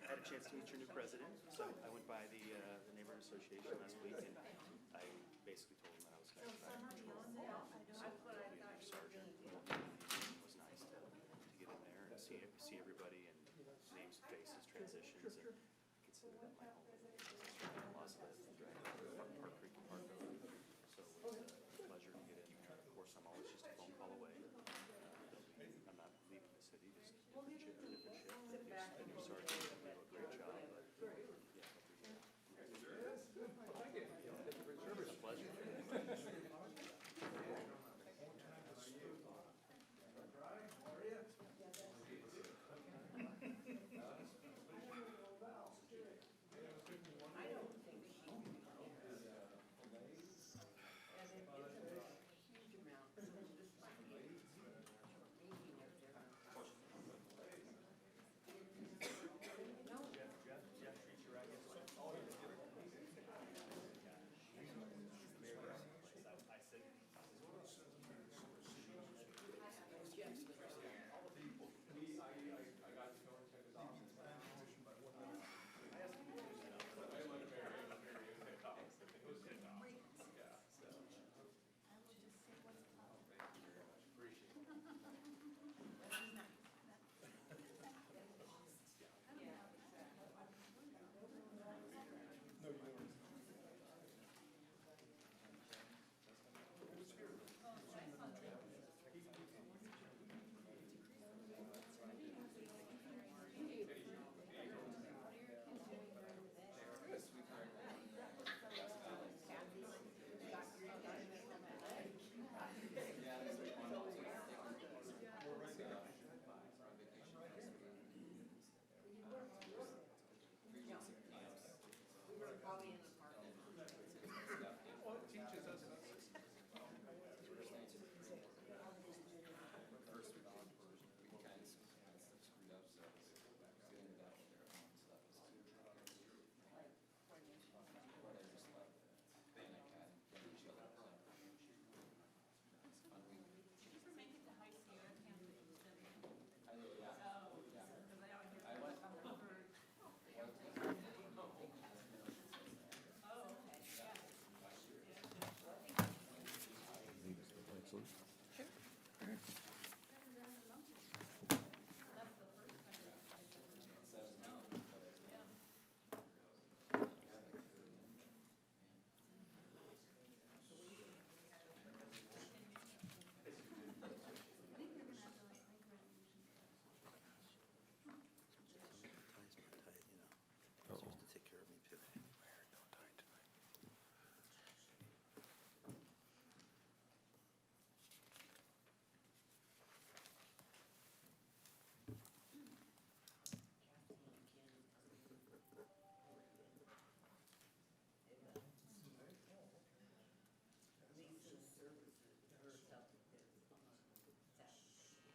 had a chance to meet your new president. So I went by the neighborhood association last week, and I basically told him that I was going to try to control. So there'll be a new sergeant. It was nice to get in there and see everybody and names, faces, transitions, and consider that my home. Las Vegas, right? Park Creek and Park Road. So it was a pleasure to get in there. Of course, I'm always just a phone call away. I'm not leaving the city, just different shift. The new sergeant will do a great job, but yeah, it's a pleasure.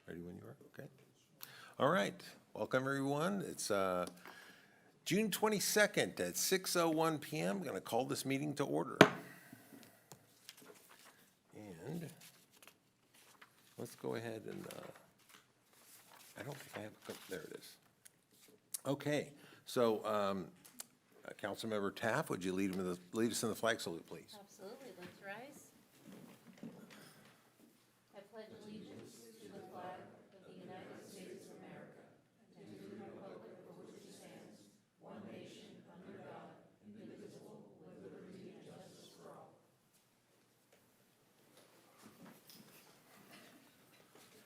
Ready when you are? Okay. All right. Welcome, everyone. It's June 22nd at 6:01 p.m. I'm going to call this meeting to order. And let's go ahead and, I don't think I have, there it is. Okay. So, Councilmember Taft, would you lead us in the flag salute, please? Absolutely, let's rise. I pledge allegiance to the flag of the United States of America and to the republic for which it stands, one nation, under God, indivisible, with liberty and justice for all.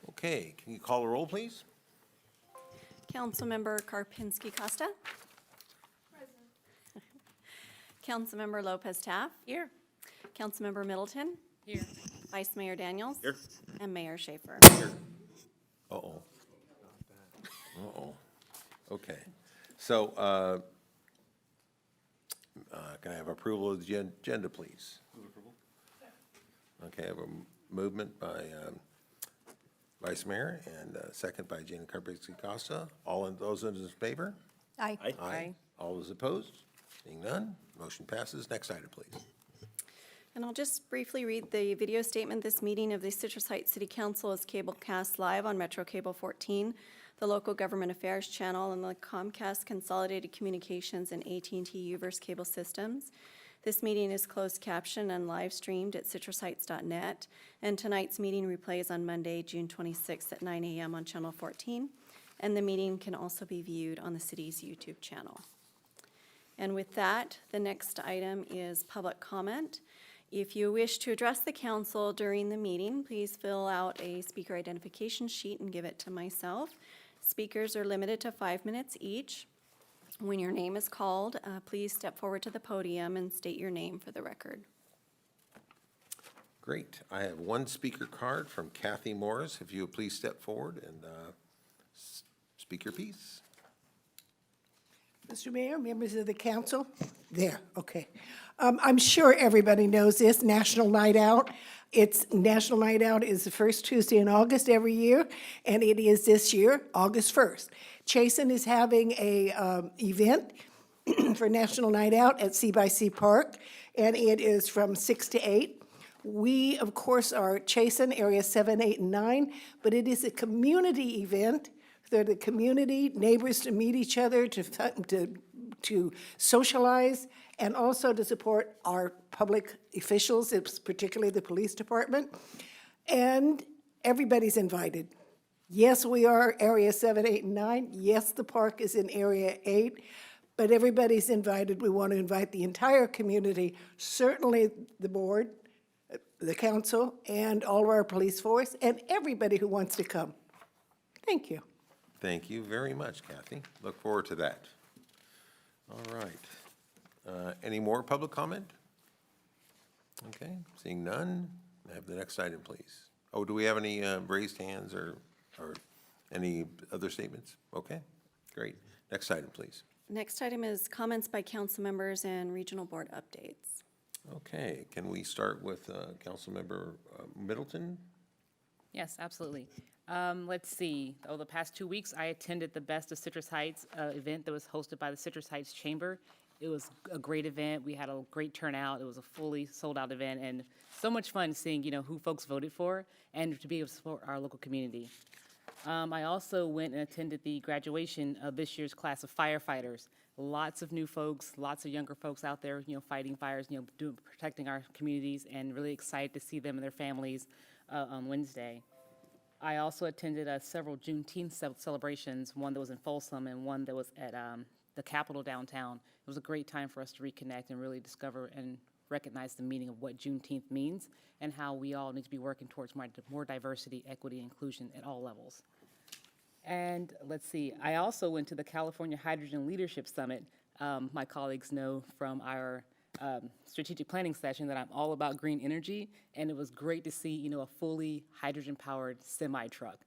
Okay, can you call the roll, please? Councilmember Karpinski-Costa. Present. Councilmember Lopez Taft. Here. Councilmember Middleton. Here. Vice Mayor Daniels. Here. And Mayor Schaefer. Here. Uh-oh. Uh-oh. Okay. So, can I have approval of the agenda, please? Move approval. Okay, I have a movement by Vice Mayor and a second by Jana Karpinski-Costa. All of those in favor? Aye. Aye. All those opposed? Seeing none, motion passes. Next item, please. And I'll just briefly read the video statement. This meeting of the Citrus Heights City Council is cablecast live on Metro Cable 14, the Local Government Affairs Channel, and the Comcast Consolidated Communications and AT&T UVerse cable systems. This meeting is closed captioned and live streamed at citrusheights.net, and tonight's meeting replays on Monday, June 26th at 9 a.m. on Channel 14, and the meeting can also be viewed on the city's YouTube channel. And with that, the next item is public comment. If you wish to address the council during the meeting, please fill out a speaker identification sheet and give it to myself. Speakers are limited to 5 minutes each. When your name is called, please step forward to the podium and state your name for the record. Great. I have one speaker card from Kathy Morris. If you would please step forward and speak your piece. Mr. Mayor, members of the council, there, okay. I'm sure everybody knows this, National Night Out. National Night Out is the first Tuesday in August every year, and it is this year, August 1st. Chasen is having a event for National Night Out at C by C Park, and it is from 6 to 8. We, of course, are Chasen, Area 7, 8, and 9, but it is a community event for the community, neighbors to meet each other, to socialize, and also to support our public officials, it's particularly the police department. And everybody's invited. Yes, we are Area 7, 8, and 9. Yes, the park is in Area 8, but everybody's invited. We want to invite the entire community, certainly the board, the council, and all of our police force, and everybody who wants to come. Thank you. Thank you very much, Kathy. Look forward to that. All right. Any more public comment? Okay, seeing none, I have the next item, please. Oh, do we have any raised hands or any other statements? Okay, great. Next item, please. Next item is comments by council members and regional board updates. Okay, can we start with Councilmember Middleton? Yes, absolutely. Let's see. Over the past 2 weeks, I attended the Best of Citrus Heights event that was hosted by the Citrus Heights Chamber. It was a great event. We had a great turnout. It was a fully sold-out event, and so much fun seeing, who folks voted for and to be able to support our local community. I also went and attended the graduation of this year's class of firefighters. Lots of new folks, lots of younger folks out there, fighting fires, protecting our communities, and really excited to see them and their families on Wednesday. I also attended several Juneteenth celebrations, one that was in Folsom and one that was at the Capitol downtown. It was a great time for us to reconnect and really discover and recognize the meaning of what Juneteenth means and how we all need to be working towards more diversity, equity, and inclusion at all levels. And let's see, I also went to the California Hydrogen Leadership Summit. My colleagues know from our strategic planning session that I'm all about green energy, and it was great to see, a fully hydrogen-powered semi-truck.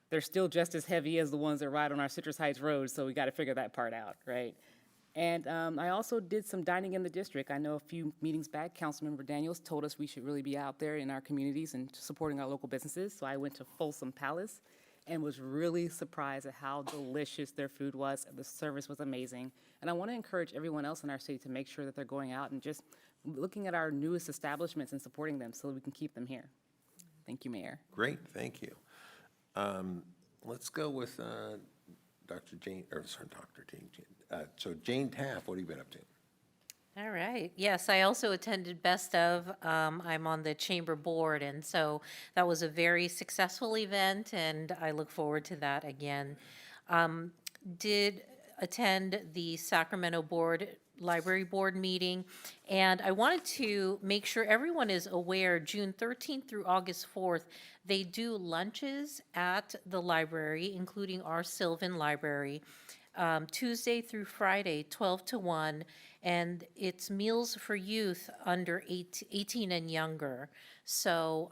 They're still just as heavy as the ones that ride on our Citrus Heights roads, so we got to figure that part out, right? And I also did some dining in the district. I know a few meetings back, Councilmember Daniels told us we should really be out there in our communities and supporting our local businesses, so I went to Folsom Palace and was really surprised at how delicious their food was. The service was amazing. And I want to encourage everyone else in our city to make sure that they're going out and just looking at our newest establishments and supporting them so that we can keep them here. Thank you, Mayor. Great, thank you. Let's go with Dr. Jane, so Jane Taft, what have you been up to? All right. Yes, I also attended Best of. I'm on the chamber board, and so that was a very successful event, and I look forward to that again. Did attend the Sacramento Library Board meeting, and I wanted to make sure everyone is aware, June 13th through August 4th, they do lunches at the library, including our Sylvan Library, Tuesday through Friday, 12 to 1, and it's meals for youth under 18 and younger. So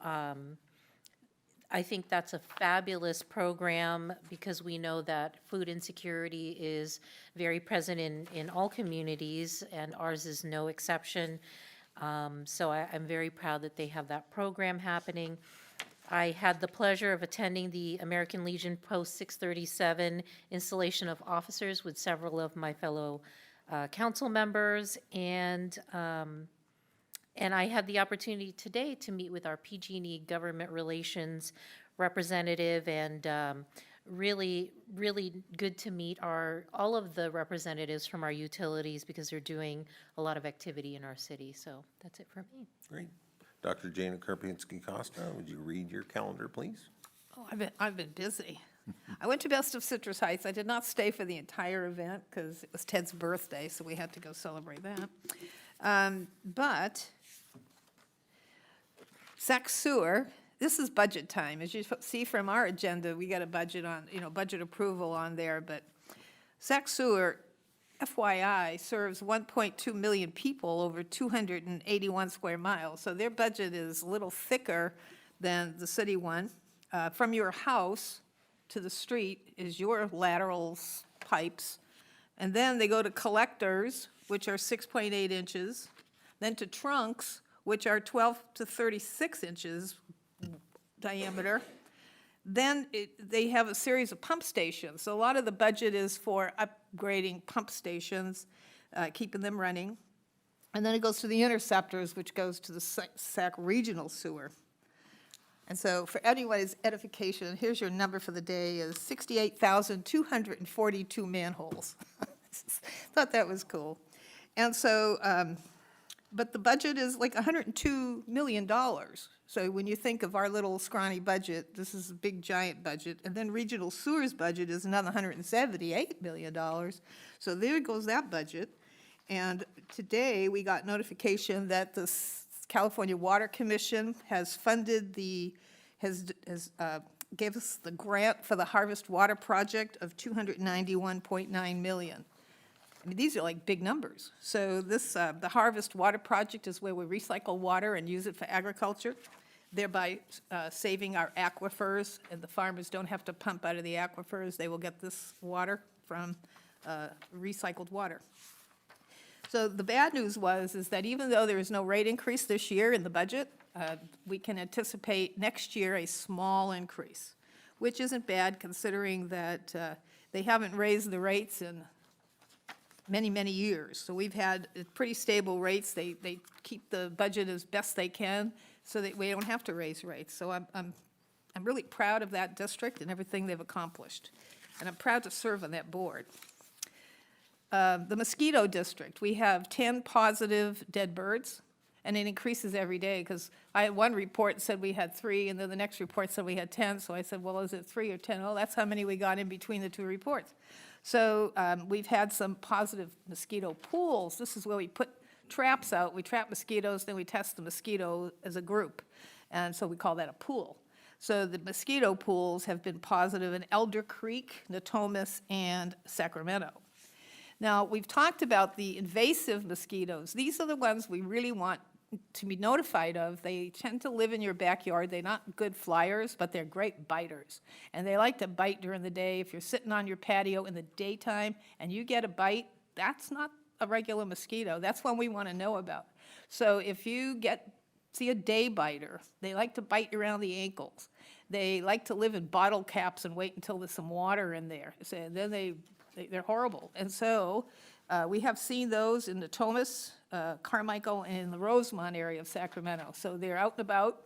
I think that's a fabulous program because we know that food insecurity is very present in all communities, and ours is no exception. So I'm very proud that they have that program happening. I had the pleasure of attending the American Legion Post 637 installation of officers with several of my fellow council members, and I had the opportunity today to meet with our PG&E government relations representative and really, really good to meet all of the representatives from our utilities because they're doing a lot of activity in our city. So that's it for me. Great. Dr. Jana Karpinski-Costa, would you read your calendar, please? Oh, I've been busy. I went to Best of Citrus Heights. I did not stay for the entire event because it was Ted's birthday, so we had to go celebrate that. But Sac Sewer, this is budget time. As you see from our agenda, we got a budget on, budget approval on there, but Sac Sewer, FYI, serves 1.2 million people over 281 square miles. So their budget is a little thicker than the city one. From your house to the street is your laterals, pipes. And then they go to collectors, which are 6.8 inches, then to trunks, which are 12 to 36 inches diameter. Then they have a series of pump stations. So a lot of the budget is for upgrading pump stations, keeping them running. And then it goes to the interceptors, which goes to the Sac Regional Sewer. And so for anyone's edification, here's your number for the day is 68,242 manholes. Thought that was cool. And so, but the budget is like $102 million. So when you think of our little scrawny budget, this is a big giant budget. And then Regional Sewers budget is another $178 million. So there goes that budget. And today we got notification that the California Water Commission has funded gave us the grant for the Harvest Water Project of $291.9 million. I mean, these are like big numbers. So this, the Harvest Water Project is where we recycle water and use it for agriculture, thereby saving our aquifers, and the farmers don't have to pump out of the aquifers. They will get this water from recycled water. So the bad news is that even though there is no rate increase this year in the budget, we can anticipate next year a small increase, which isn't bad considering that they haven't raised the rates in many, many years. So we've had pretty stable rates. They keep the budget as best they can so that we don't have to raise rates. So I'm really proud of that district and everything they've accomplished. And I'm proud to serve on that board. The mosquito district, we have 10 positive dead birds, and it increases every day, because I had one report said we had 3, and then the next report said we had 10, so I said, well, is it 3 or 10? Oh, that's how many we got in between the 2 reports. So we've had some positive mosquito pools. This is where we put traps out. We trap mosquitoes, then we test the mosquito as a group, and so we call that a pool. So the mosquito pools have been positive in Elder Creek, Natomas, and Sacramento. Now, we've talked about the invasive mosquitoes. These are the ones we really want to be notified of. They tend to live in your backyard. They're not good flyers, but they're great biters. And they like to bite during the day. If you're sitting on your patio in the daytime and you get a bite, that's not a regular mosquito. That's one we want to know about. So if you see a day biter, they like to bite you around the ankles. They like to live in bottle caps and wait until there's some water in there. So then they're horrible. And so we have seen those in Natomas, Carmichael, and in the Rosemont area of Sacramento. So they're out and about.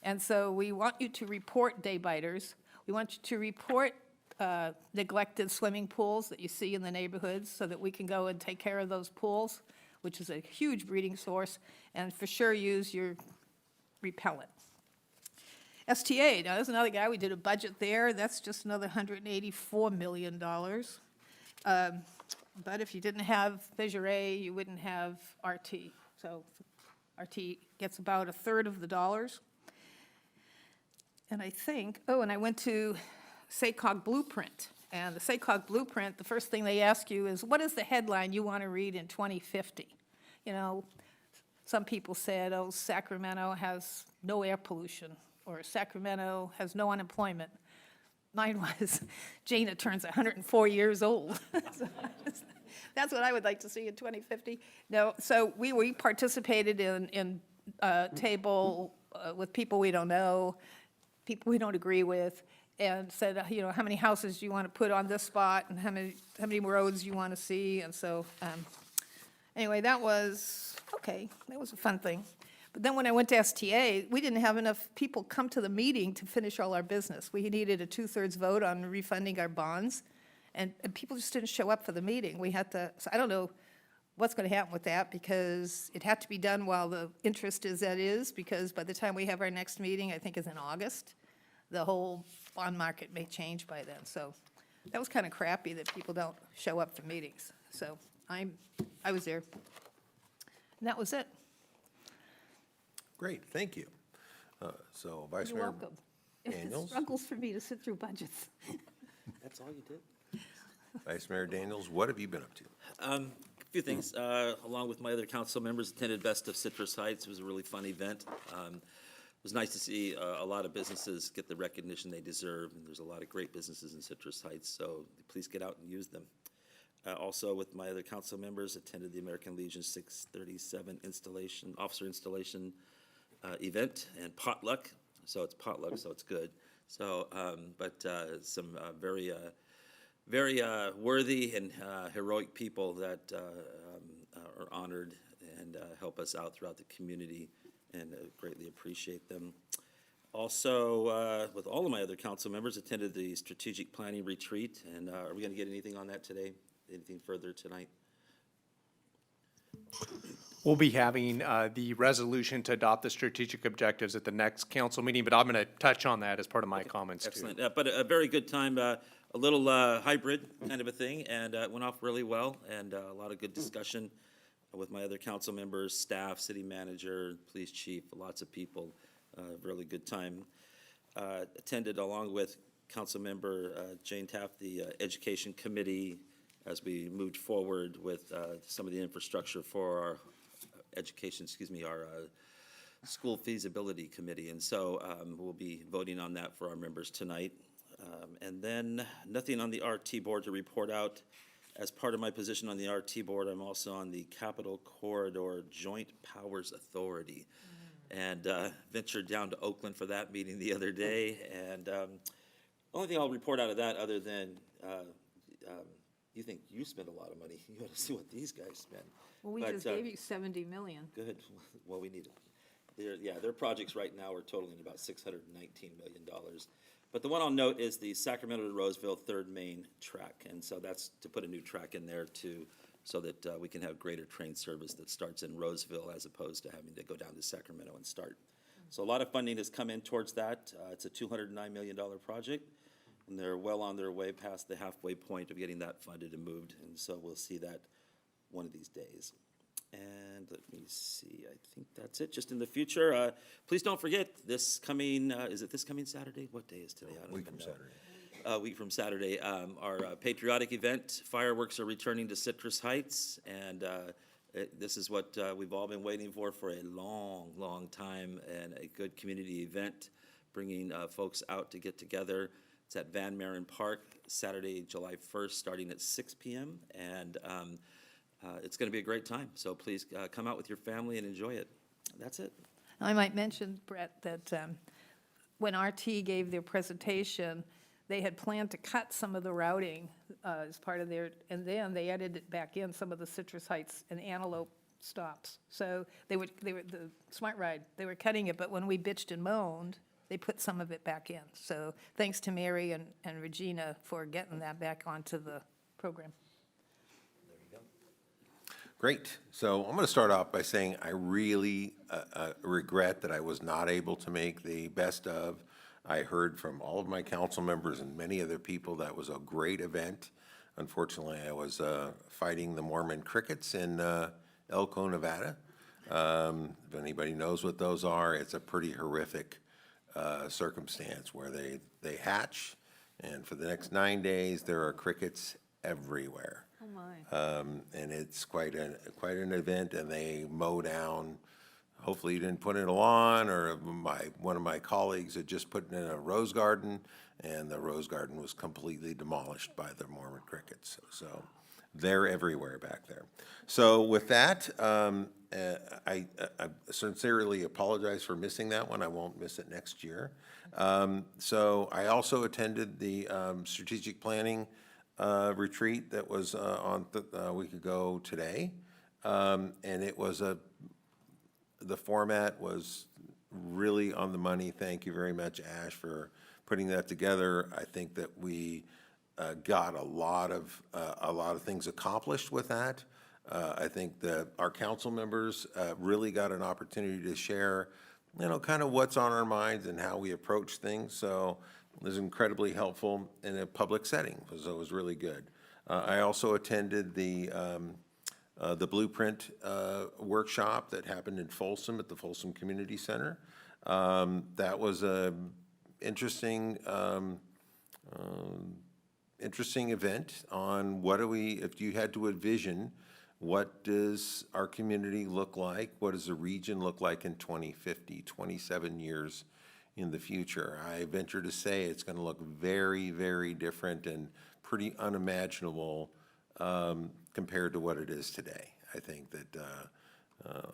And so we want you to report day biters. We want you to report neglected swimming pools that you see in the neighborhoods so that we can go and take care of those pools, which is a huge breeding source, and for sure use your repellent. STA, now there's another guy, we did a budget there. That's just another $184 million. But if you didn't have Fissure A, you wouldn't have RT. So RT gets about a third of the dollars. And I think, and I went to SACOG Blueprint. And the SACOG Blueprint, the first thing they ask you is, what is the headline you want to read in 2050? You know, some people said, oh, Sacramento has no air pollution, or Sacramento has no unemployment. Mine was, Jana turns 104 years old. So that's what I would like to see in 2050. No, so we participated in a table with people we don't know, people we don't agree with, and said, how many houses do you want to put on this spot, and how many roads you want to see, and so anyway, that was okay. That was a fun thing. But then when I went to STA, we didn't have enough people come to the meeting to finish all our business. We needed a 2/3 vote on refunding our bonds, and people just didn't show up for the meeting. We had to, so I don't know what's going to happen with that, because it had to be done while the interest is that is, because by the time we have our next meeting, I think is in August, the whole bond market may change by then. So that was kind of crappy that people don't show up for meetings. So I was there. And that was it. Great, thank you. So Vice You're Mayor welcome. Daniels? Struggles for me to sit through budgets. That's all you did? Vice Mayor Daniels, what have you been up to? A few things. Along with my other council members, attended Best of Citrus Heights. It was a really fun event. It was nice to see a lot of businesses get the recognition they deserve, and there's a lot of great businesses in Citrus Heights, so please get out and use them. Also, with my other council members, attended the American Legion 637 officer installation event and potluck. So it's potluck, so it's good. So, some very worthy and heroic people that are honored and help us out throughout the community, and greatly appreciate them. Also, with all of my other council members, attended the strategic planning retreat, and are we going to get anything on that today? Anything further tonight? We'll be having the resolution to adopt the strategic objectives at the next council meeting, but I'm going to touch on that as part of my comments too. Excellent, but a very good time, a little hybrid kind of a thing, and it went off really well, and a lot of good discussion with my other council members, staff, city manager, police chief, lots of people, really good time. Attended along with council member Jane Taft, the Education Committee, as we moved forward with some of the infrastructure for our our School Feasibility Committee. And so we'll be voting on that for our members tonight. And then nothing on the RT board to report out. As part of my position on the RT board, I'm also on the Capital Corridor Joint Powers Authority. And ventured down to Oakland for that meeting the other day. And only thing I'll report out of that, other than you think you spend a lot of money, you ought to see what these guys spend. Well, we But, just gave you 70 million. Good, well, we need it. Their projects right now are totaling about $619 million. But the one I'll note is the Sacramento to Roseville Third Main track, and so that's to put a new track in there too, so that we can have greater train service that starts in Roseville as opposed to having to go down to Sacramento and start. So a lot of funding has come in towards that. It's a $209 million project, and they're well on their way past the halfway point of getting that funded and moved, and so we'll see that one of these days. And let me see, I think that's it, just in the future. Please don't forget, this coming, is it this coming Saturday? What day is today? I don't Week even from know. Saturday. A week from Saturday, our patriotic event, fireworks are returning to Citrus Heights, and this is what we've all been waiting for a long, long time, and a good community event, bringing folks out to get together. It's at Van Maren Park, Saturday, July 1st, starting at 6 p.m., and it's going to be a great time, so please come out with your family and enjoy it. That's it. I might mention, Brett, that when RT gave their presentation, they had planned to cut some of the routing as part of their, and then they added it back in, some of the Citrus Heights and Antelope stops. So they were, the Smart Ride, they were cutting it, but when we bitched and moaned, they put some of it back in. So thanks to Mary and Regina for getting that back onto the program. Great. So I'm going to start off by saying I really regret that I was not able to make the best of. I heard from all of my council members and many other people that was a great event. Unfortunately, I was fighting the Mormon crickets in Elko, Nevada. If anybody knows what those are, it's a pretty horrific circumstance where they hatch, and for the next 9 days, there are crickets everywhere. Oh, my. And it's quite an event, and they mow down. Hopefully you didn't put in a lawn, or one of my colleagues had just put in a rose garden, and the rose garden was completely demolished by the Mormon crickets. So they're everywhere back there. So with that, I sincerely apologize for missing that one. I won't miss it next year. So I also attended the strategic planning retreat that was on a week ago today, and it was a the format was really on the money. Thank you very much, Ash, for putting that together. I think that we got a lot of things accomplished with that. I think that our council members really got an opportunity to share, kind of what's on our minds and how we approach things. So it was incredibly helpful in a public setting, so it was really good. I also attended the Blueprint workshop that happened in Folsom at the Folsom Community Center. That was a interesting event on if you had to envision, what does our community look like? What does the region look like in 2050, 27 years in the future? I venture to say it's going to look very, very different and pretty unimaginable compared to what it is today. I think that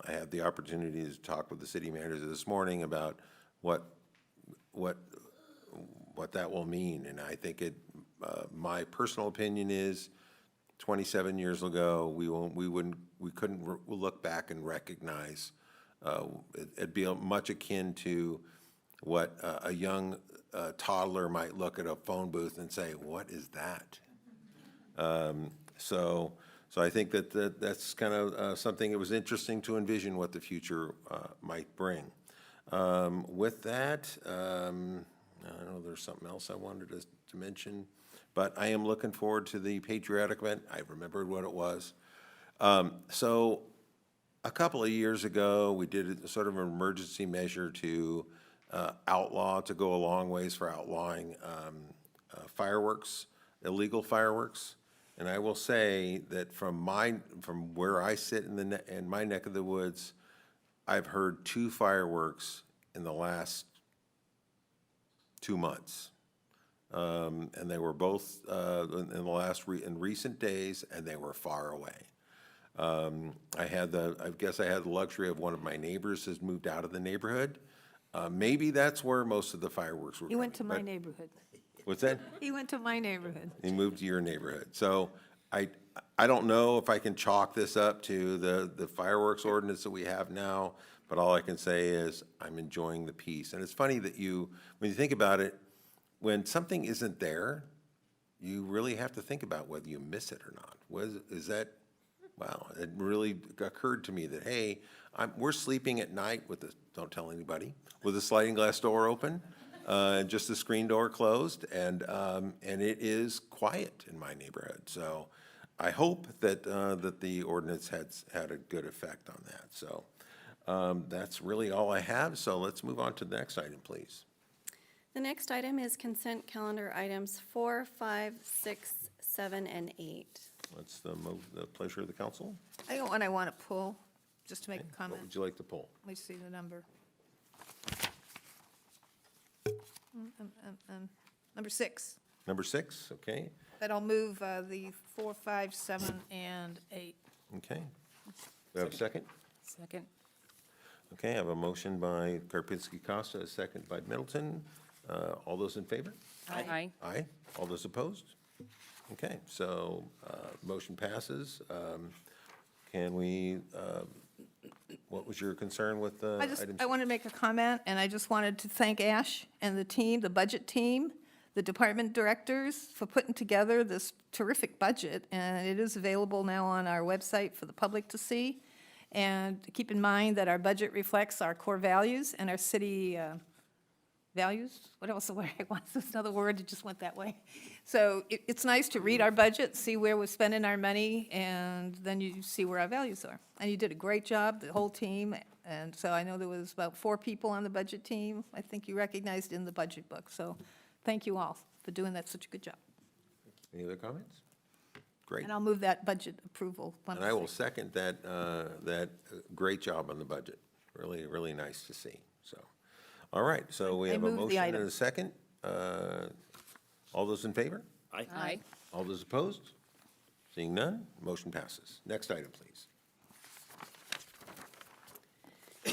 I had the opportunity to talk with the city manager this morning about what that will mean, and I think my personal opinion is 27 years ago, we couldn't look back and recognize, it'd be much akin to what a young toddler might look at a phone booth and say, what is that? So I think that's kind of something that was interesting to envision what the future might bring. With that, I don't know, there's something else I wanted to mention, but I am looking forward to the patriotic event. I remembered what it was. So a couple of years ago, we did a sort of an emergency measure to go a long ways for outlawing fireworks, illegal fireworks. And I will say that from where I sit in my neck of the woods, I've heard 2 fireworks in the last 2 months. And they were both in recent days, and they were far away. I guess I had the luxury of one of my neighbors has moved out of the neighborhood. Maybe that's where most of the fireworks were He went to coming, my but- neighborhood. What's that? He went to my neighborhood. He moved to your neighborhood. So I don't know if I can chalk this up to the fireworks ordinance that we have now, but all I can say is I'm enjoying the peace. And it's funny that when you think about it, when something isn't there, you really have to think about whether you miss it or not. Wow, it really occurred to me that, hey, we're sleeping at night don't tell anybody, with a sliding glass door open, and just the screen door closed, and it is quiet in my neighborhood. So I hope that the ordinance had a good effect on that. So that's really all I have. So let's move on to the next item, please. The next item is consent calendar items 4, 5, 6, 7, and 8. What's the pleasure of the council? I got one I want to pull, just to make a What comment. would you like to pull? Let me see the number. Number 6. Number 6, okay, That I'll move the 4, 5, 7, and 8. okay. We have a second? Second. Okay, I have a motion by Karpinski-Costa, a second by Middleton. All those in favor? Aye. Aye. All those opposed? Okay, so motion passes. Can we, what was your concern with items? I wanted to make a comment, and I just wanted to thank Ash and the team, the budget team, the department directors for putting together this terrific budget, and it is available now on our website for the public to see. And keep in mind that our budget reflects our core values and our city values. What else? I want another word, it just went that way. So it's nice to read our budget, see where we're spending our money, and then you see where our values are. And you did a great job, the whole team, and so I know there was about 4 people on the budget team. I think you recognized in the budget book. So thank you all for doing that, such a good job. Any other comments? Great. And I'll move that budget approval. And I will second that great job on the budget. Really, really nice to see, so. All right, so we I have a move the motion and item. a second. All those in favor? Aye. All those opposed? Seeing none, motion passes. Next item, please.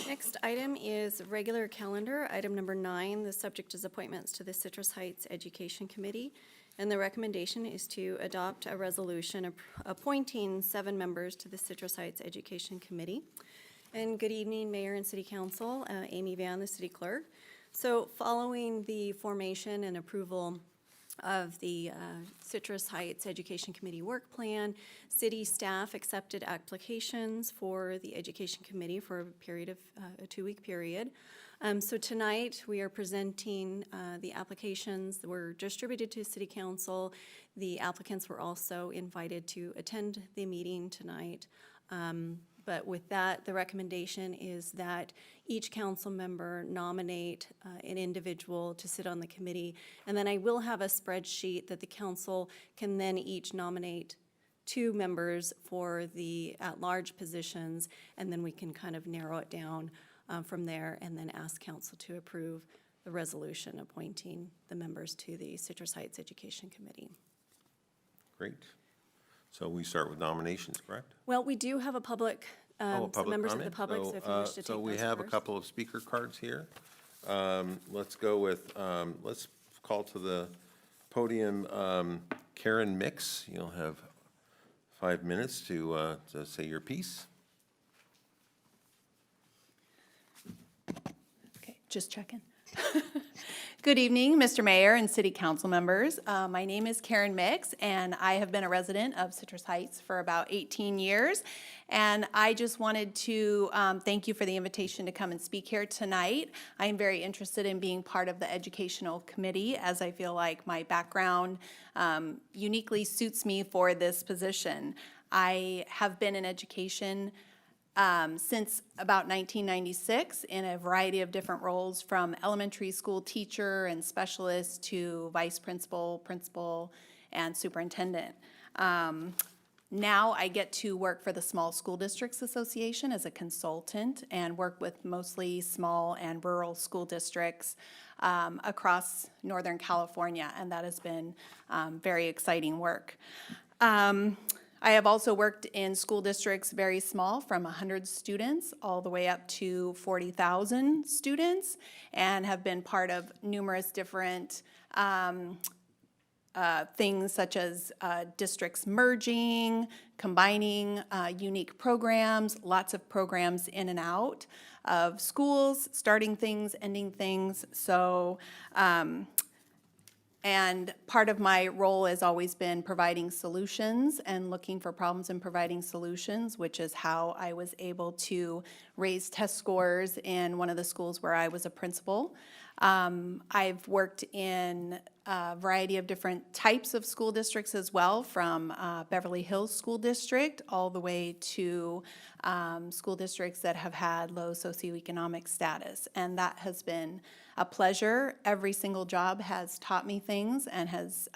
Next item is regular calendar, item number 9. The subject is appointments to the Citrus Heights Education Committee. And the recommendation is to adopt a resolution appointing 7 members to the Citrus Heights Education Committee. And good evening, Mayor and City Council. Amy Van, the City Clerk. So following the formation and approval of the Citrus Heights Education Committee Work Plan, city staff accepted applications for the Education Committee for a period of a 2-week period. So tonight, we are presenting the applications that were distributed to City Council. The applicants were also invited to attend the meeting tonight. But with that, the recommendation is that each council member nominate an individual to sit on the committee. And then I will have a spreadsheet that the council can then each nominate 2 members for the at-large positions, and then we can kind of narrow it down from there, and then ask council to approve the resolution appointing the members to the Citrus Heights Education Committee. Great. So we start with nominations, correct? Well, we do have a public, Oh, a some public members of the comment? public, so if you wish to take So we those have a first. couple of speaker cards here. Let's go with, let's call to the podium Karen Mix. You'll have 5 minutes to say your piece. Okay, just checking. Good evening, Mr. Mayor and City Council members. My name is Karen Mix, and I have been a resident of Citrus Heights for about 18 years. And I just wanted to thank you for the invitation to come and speak here tonight. I am very interested in being part of the Educational Committee, as I feel like my background uniquely suits me for this position. I have been in education since about 1996 in a variety of different roles, from elementary school teacher and specialist to vice principal, principal, and superintendent. Now I get to work for the Small School Districts Association as a consultant and work with mostly small and rural school districts across Northern California, and that has been very exciting work. I have also worked in school districts very small, from 100 students all the way up to 40,000 students, and have been part of numerous different things such as districts merging, combining unique programs, lots of programs in and out of schools, starting things, ending things. So, and part of my role has always been providing solutions and looking for problems and providing solutions, which is how I was able to raise test scores in one of the schools where I was a principal. I've worked in a variety of different types of school districts as well, from Beverly Hills School District all the way to school districts that have had low socioeconomic status. And that has been a pleasure. Every single job has taught me things and has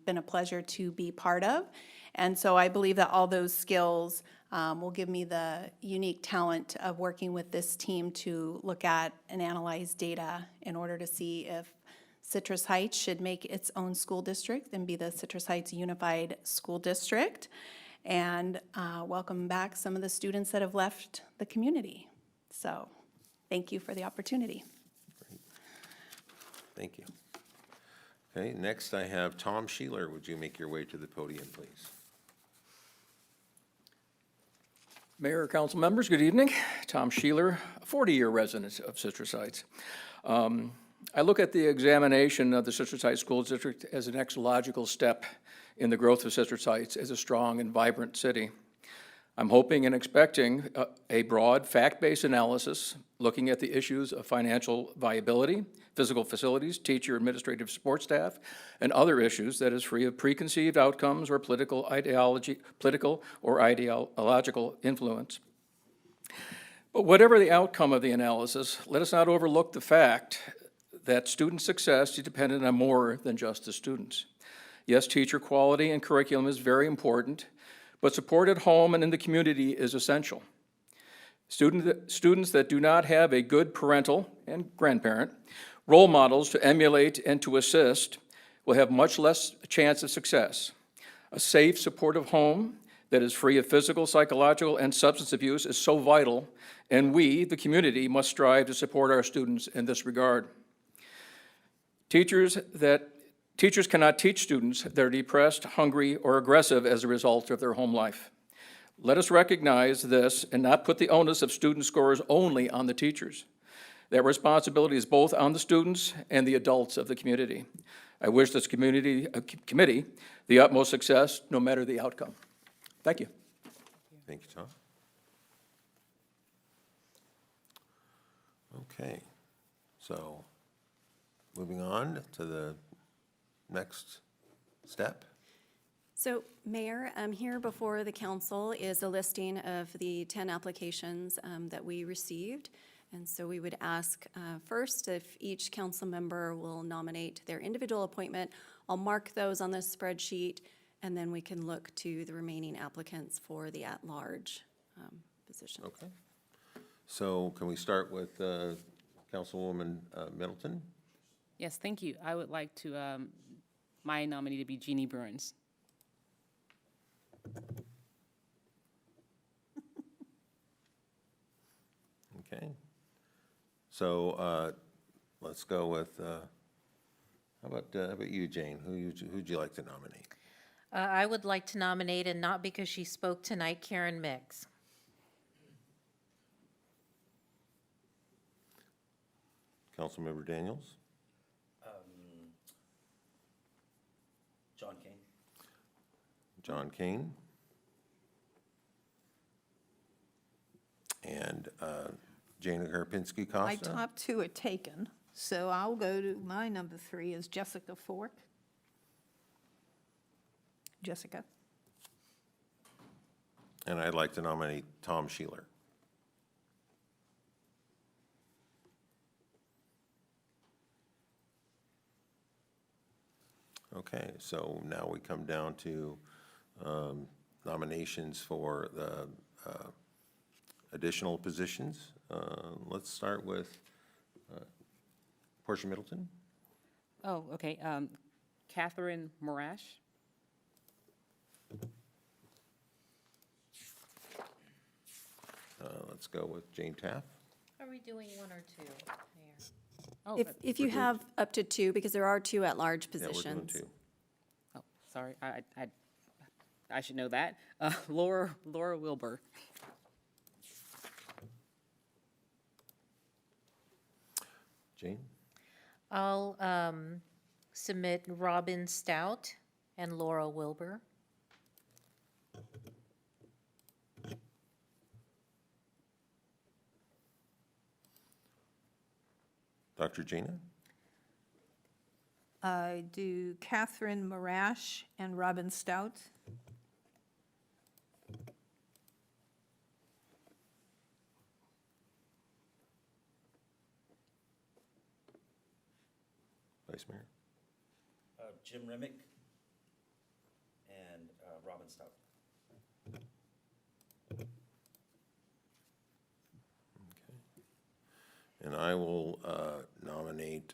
been a pleasure to be part of. And so I believe that all those skills will give me the unique talent of working with this team to look at and analyze data in order to see if Citrus Heights should make its own school district and be the Citrus Heights Unified School District, and welcome back some of the students that have left the community. So thank you for the opportunity. Thank you. Okay, next I have Tom Sheeler. Would you make your way to the podium, please? Mayor, council members, good evening. Tom Sheeler, a 40-year resident of Citrus Heights. I look at the examination of the Citrus Heights School District as the next logical step in the growth of Citrus Heights as a strong and vibrant city. I'm hoping and expecting a broad, fact-based analysis looking at the issues of financial viability, physical facilities, teacher administrative support staff, and other issues that is free of preconceived outcomes or political or ideological influence. But whatever the outcome of the analysis, let us not overlook the fact that student success is dependent on more than just the students. Yes, teacher quality and curriculum is very important, but support at home and in the community is essential. Students that do not have a good parental and grandparent role models to emulate and to assist will have much less chance of success. A safe, supportive home that is free of physical, psychological, and substance abuse is so vital, and we, the community, must strive to support our students in this regard. Teachers cannot teach students that are depressed, hungry, or aggressive as a result of their home life. Let us recognize this and not put the onus of student scores only on the teachers. That responsibility is both on the students and the adults of the community. I wish this committee the utmost success, no matter the outcome. Thank you. Thank you, Tom. Okay, so moving on to the next step. So, Mayor, here before the council is a listing of the 10 applications that we received. And so we would ask first if each council member will nominate their individual appointment. I'll mark those on the spreadsheet, and then we can look to the remaining applicants for the at-large position. Okay. So can we start with Councilwoman Middleton? Yes, thank you. I would like to, my nominee to be Jeannie Burns. Okay. So let's go with, how about you, Jane? Who'd you like to nominate? I would like to nominate, and not because she spoke tonight, Karen Mix. Councilmember Daniels? John Kane. John Kane? And Jana Karpinski My Costa? top two are taken, so I'll go to, my number 3 is Jessica Fork. Jessica. And I'd like to nominate Tom Sheeler. Okay, so now we come down to nominations for the additional positions. Let's start with Portia Middleton. Oh, okay. Catherine Morash. Let's go with Jane Taff. Are we doing 1 or 2, Mayor? Oh, If you have up to 2, because there are 2 at-large Yeah, we're doing positions. two. oh, sorry, I should know that. Laura Wilbur. Jane? I'll submit Robin Stout and Laura Wilbur. Dr. Jana? I do Catherine Marash and Robin Stout. Vice Mayor? Jim Remick and Robin Stout. And I will nominate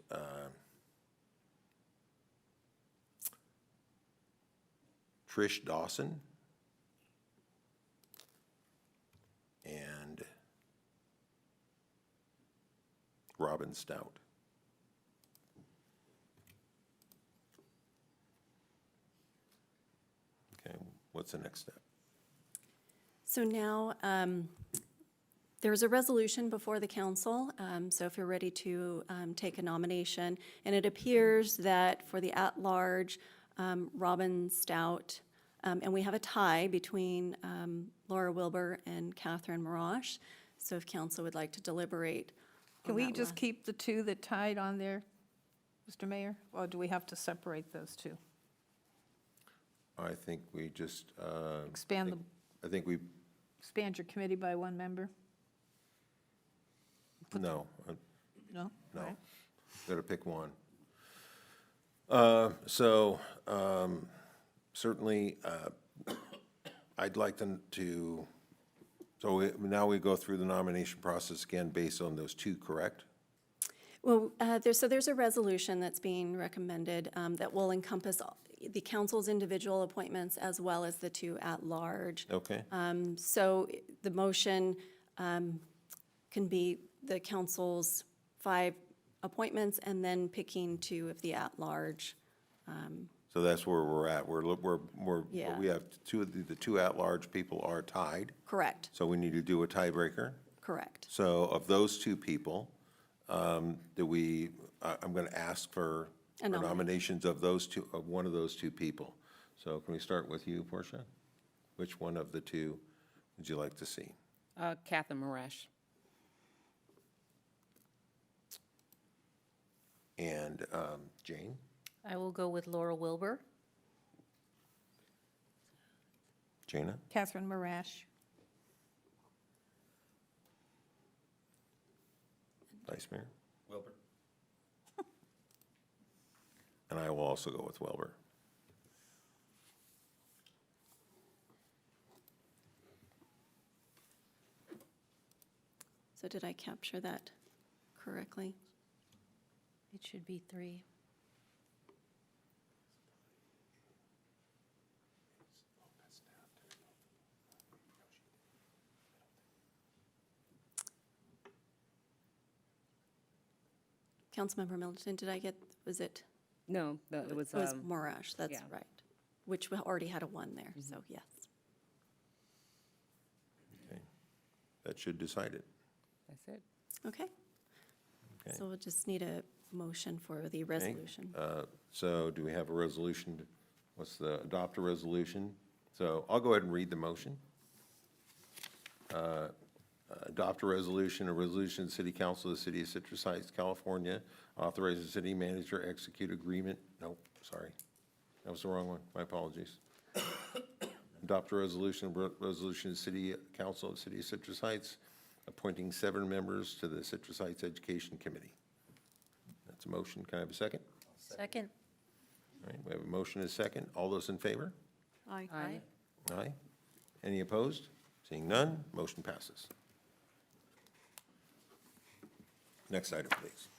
Trish Dawson and Robin Stout. Okay, what's the next step? So now, there's a resolution before the council, so if you're ready to take a nomination, and it appears that for the at-large, Robin Stout, and we have a tie between Laura Wilbur and Catherine Marash, so if council would like to deliberate Can on we that just last- keep the 2 that tied on there, Mr. Mayor? Or do we have to separate those 2? I think we just, Expand I think we, expand your committee by 1 member? no, No? no. All right. Got to pick one. Certainly, I'd like them to, now we go through the nomination process again based on those 2, correct? Well, there's a resolution that's being recommended that will encompass the council's individual appointments as well as the 2 at-large. Okay, So the motion can be the council's 5 appointments and then picking 2 of the at-large. So that's where we're at. Yeah. We have the two at-large people are tied, Correct, so we need to do a tiebreaker. correct. So of those two people, I'm going to ask for A nomination. nominations of those two, of one of those two people. So can we start with you, Portia? Which one of the two would you like to see? Catherine Marash. And Jane? I will go with Laura Wilbur. Jana? Catherine Marash. Vice Mayor? Wilbur. And I will also go with Wilbur. So did I capture that correctly? It should be 3. Councilmember Middleton, did I get, was it? No, it was, It was Morash, that's yeah. right. Which we already had a 1 there, so yes. Okay. That should decide it. that's it. Okay. Okay. So we'll just need a motion for the resolution. So do we have a resolution? Adopt a resolution? So I'll go ahead and read the motion. Adopt a resolution of the City Council of the City of Citrus Heights, California, authorizing the city manager execute agreement, nope, sorry. That was the wrong one, my apologies. Adopt a resolution of the City Council of the City of Citrus Heights, appointing 7 members to the Citrus Heights Education Committee. That's a motion. Can I have a second? Second. All right, we have a motion and a second. All those in favor? Aye. Aye. Any opposed? Seeing none, motion passes. Next item, please.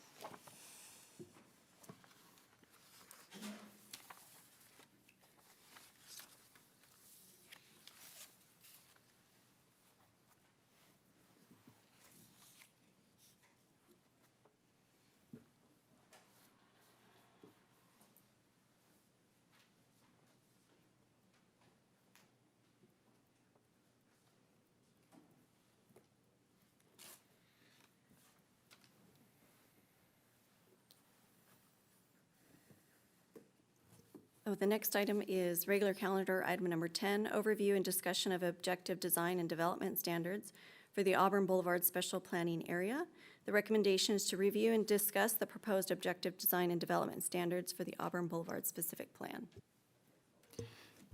Oh, the next item is regular calendar, item number 10, overview and discussion of objective design and development standards for the Auburn Boulevard Special Planning Area. The recommendation is to review and discuss the proposed objective design and development standards for the Auburn Boulevard specific plan.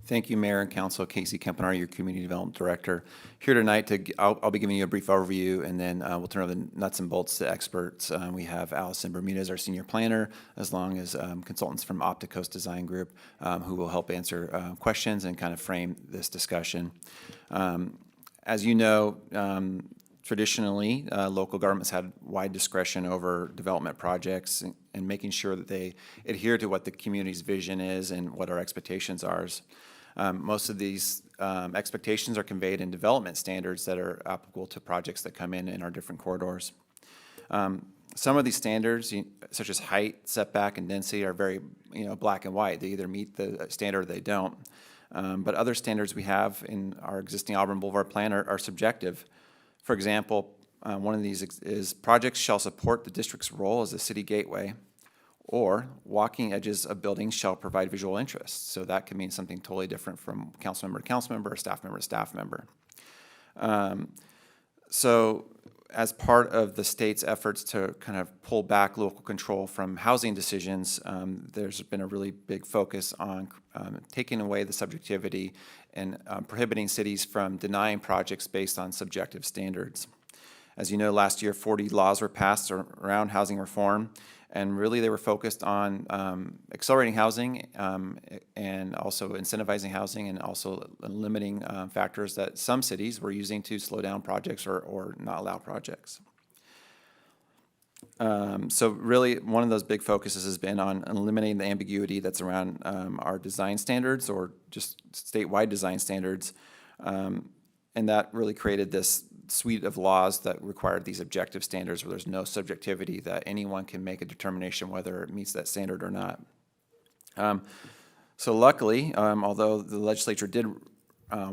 Thank you, Mayor and Council. Casey Kempenaar, your Community Development Director. Here tonight, I'll be giving you a brief overview, and then we'll turn over the nuts and bolts to experts. We have Allison Bermudez, our Senior Planner, as long as consultants from Opticos Design Group, who will help answer questions and kind of frame this discussion. As you know, traditionally, local governments had wide discretion over development projects and making sure that they adhere to what the community's vision is and what our expectations are. Most of these expectations are conveyed in development standards that are applicable to projects that come in our different corridors. Some of these standards, such as height, setback, and density, are very, black and white. They either meet the standard or they don't. But other standards we have in our existing Auburn Boulevard plan are subjective. For example, one of these is projects shall support the district's role as a city gateway, or walking edges of buildings shall provide visual interest. So that can mean something totally different from council member to council member, or staff member to staff member. So as part of the state's efforts to kind of pull back local control from housing decisions, there's been a really big focus on taking away the subjectivity and prohibiting cities from denying projects based on subjective standards. As you know, last year, 40 laws were passed around housing reform, and really they were focused on accelerating housing and also incentivizing housing, and also limiting factors that some cities were using to slow down projects or not allow projects. So really, one of those big focuses has been on eliminating the ambiguity that's around our design standards, or just statewide design standards. And that really created this suite of laws that required these objective standards where there's no subjectivity, that anyone can make a determination whether it meets that standard or not. So luckily, although the legislature did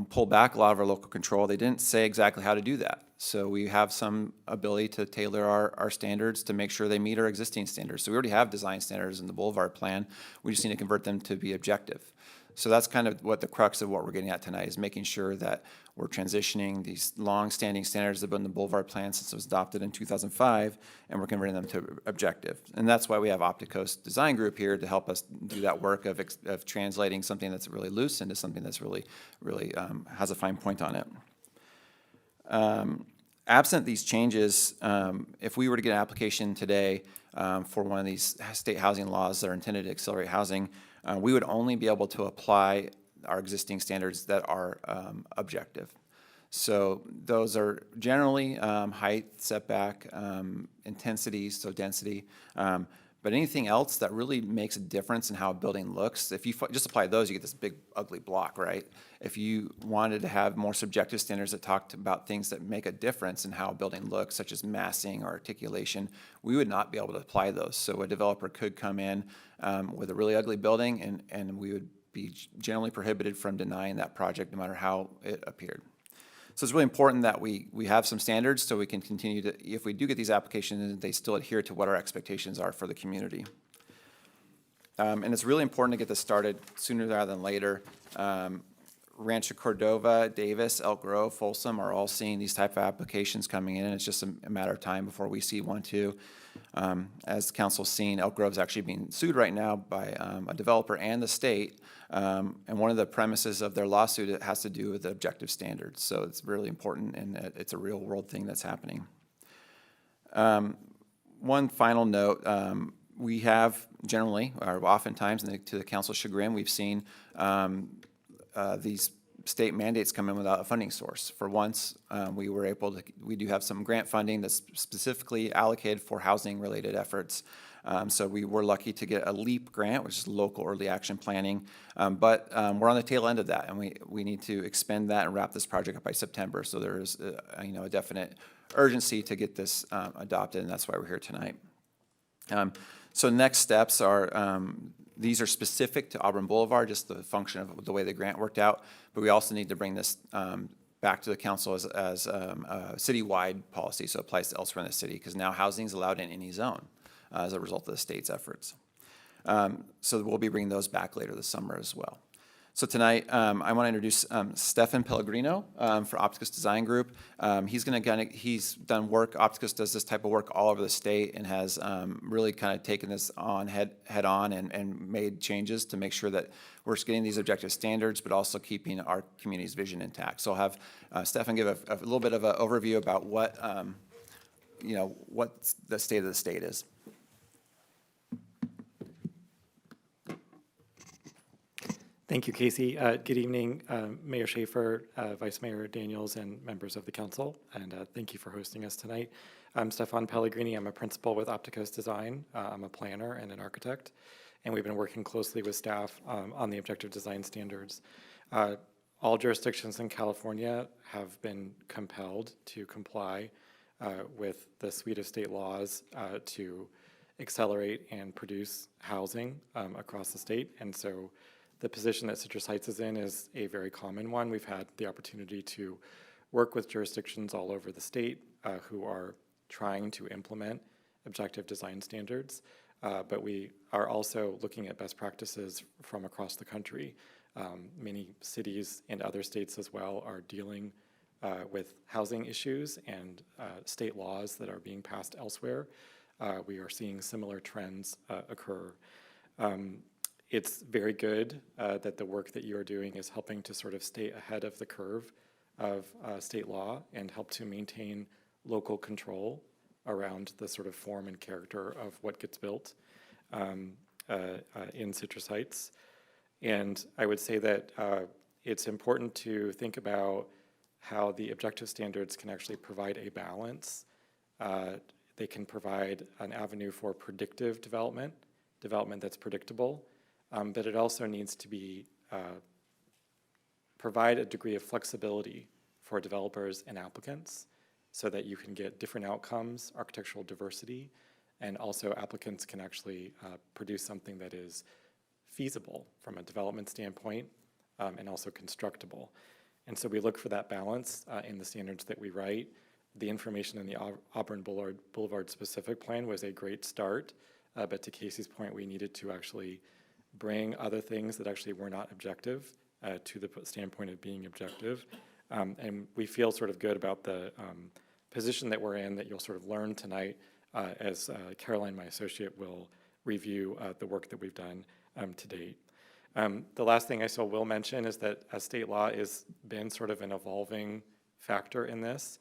pull back a lot of our local control, they didn't say exactly how to do that. So we have some ability to tailor our standards to make sure they meet our existing standards. So we already have design standards in the Boulevard Plan. We just need to convert them to be objective. So that's kind of what the crux of what we're getting at tonight, is making sure that we're transitioning these long-standing standards that have been in the Boulevard Plan since it was adopted in 2005, and we're converting them to objective. And that's why we have Opticos Design Group here to help us do that work of translating something that's really loose into something that's really has a fine point on it. Absent these changes, if we were to get an application today for one of these state housing laws that are intended to accelerate housing, we would only be able to apply our existing standards that are objective. So those are generally height, setback, intensity, so density. But anything else that really makes a difference in how a building looks, if you just apply those, you get this big ugly block, right? If you wanted to have more subjective standards that talked about things that make a difference in how a building looks, such as massing or articulation, we would not be able to apply those. So a developer could come in with a really ugly building, and we would be generally prohibited from denying that project no matter how it appeared. So it's really important that we have some standards so we can continue to, if we do get these applications, they still adhere to what our expectations are for the community. And it's really important to get this started sooner rather than later. Rancho Cordova, Davis, Elk Grove, Folsom are all seeing these type of applications coming in. It's just a matter of time before we see one too. As the council's seen, Elk Grove is actually being sued right now by a developer and the state. And one of the premises of their lawsuit, it has to do with the objective standards. So it's really important, and it's a real world thing that's happening. One final note, we have generally, or oftentimes, to the council's chagrin, we've seen these state mandates come in without a funding source. For once, we do have some grant funding that's specifically allocated for housing-related efforts. So we were lucky to get a LEAP grant, which is local early action planning. But we're on the tail end of that, and we need to expend that and wrap this project up by September. So there is a definite urgency to get this adopted, and that's why we're here tonight. So next steps are, these are specific to Auburn Boulevard, just the function of the way the grant worked out. But we also need to bring this back to the council as a citywide policy, so it applies to elsewhere in the city, because now housing is allowed in any zone as a result of the state's efforts. So we'll be bringing those back later this summer as well. So tonight, I want to introduce Stefan Pellegrino for Opticos Design Group. He's done work, Opticos does this type of work all over the state and has really kind of taken this on head on and made changes to make sure that we're getting these objective standards, but also keeping our community's vision intact. So I'll have Stefan give a little bit of an overview about what the state of the state is. Thank you, Casey. Good evening, Mayor Schaefer, Vice Mayor Daniels, and members of the council, and thank you for hosting us tonight. I'm Stefan Pellegrini. I'm a principal with Opticos Design. I'm a planner and an architect, and we've been working closely with staff on the objective design standards. All jurisdictions in California have been compelled to comply with the suite of state laws to accelerate and produce housing across the state, and so the position that Citrus Heights is in is a very common one. We've had the opportunity to work with jurisdictions all over the state who are trying to implement objective design standards, but we are also looking at best practices from across the country. Many cities and other states as well are dealing with housing issues and state laws that are being passed elsewhere. We are seeing similar trends occur. It's very good that the work that you are doing is helping to sort of stay ahead of the curve of state law and help to maintain local control around the sort of form and character of what gets built in Citrus Heights. And I would say that it's important to think about how the objective standards can actually provide a balance. They can provide an avenue for predictive development that's predictable, but it also needs to be provide a degree of flexibility for developers and applicants so that you can get different outcomes, architectural diversity, and also applicants can actually produce something that is feasible from a development standpoint and also constructible. And so we look for that balance in the standards that we write. The information in the Auburn Boulevard specific plan was a great start, but to Casey's point, we needed to actually bring other things that actually were not objective to the standpoint of being objective. And we feel sort of good about the position that we're in, that you'll sort of learn tonight as Caroline, my associate, will review the work that we've done to date. The last thing I still will mention is that state law has been sort of an evolving factor in this.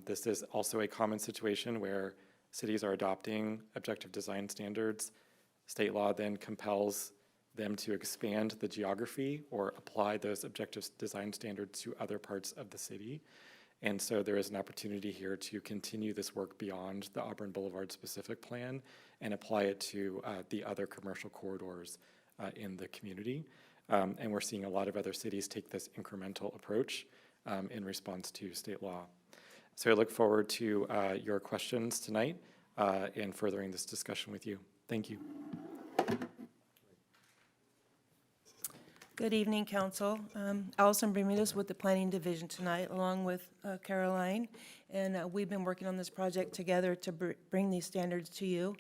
This is also a common situation where cities are adopting objective design standards. State law then compels them to expand the geography or apply those objective design standards to other parts of the city. And so there is an opportunity here to continue this work beyond the Auburn Boulevard specific plan and apply it to the other commercial corridors in the community. And we're seeing a lot of other cities take this incremental approach in response to state law. So I look forward to your questions tonight and furthering this discussion with you. Thank you. Good evening, Council. Allison Bermudez with the Planning Division tonight, along with Caroline. And we've been working on this project together to bring these standards to you.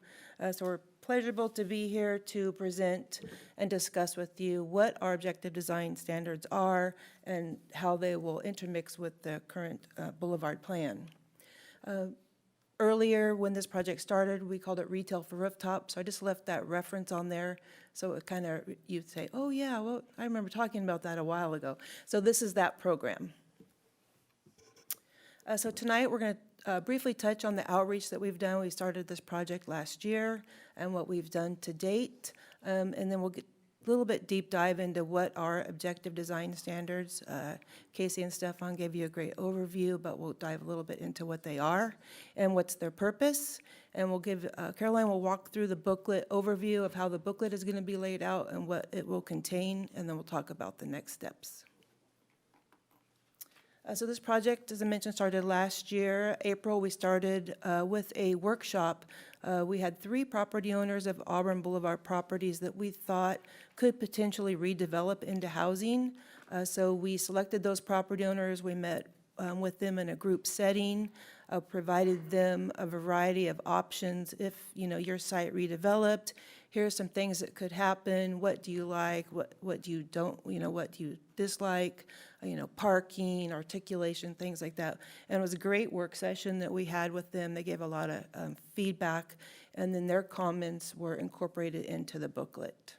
So we're pleasurable to be here to present and discuss with you what our objective design standards are and how they will intermix with the current Boulevard plan. Earlier, when this project started, we called it Retail for Rooftop, so I just left that reference on there. So it kind of, you'd say, oh yeah, well, I remember talking about that a while ago. So this is that program. So tonight, we're going to briefly touch on the outreach that we've done. We started this project last year and what we've done to date. And then we'll get a little bit deep dive into what are objective design standards. Casey and Stefan gave you a great overview, but we'll dive a little bit into what they are and what's their purpose. And we'll give, Caroline will walk through the booklet overview of how the booklet is going to be laid out and what it will contain, and then we'll talk about the next steps. So this project, as I mentioned, started last year. April, we started with a workshop. We had 3 property owners of Auburn Boulevard properties that we thought could potentially redevelop into housing. So we selected those property owners. We met with them in a group setting, provided them a variety of options. If, your site redeveloped, here are some things that could happen. What do you like? What do you don't, what do you dislike? Parking, articulation, things like that. And it was a great work session that we had with them. They gave a lot of feedback, and then their comments were incorporated into the booklet.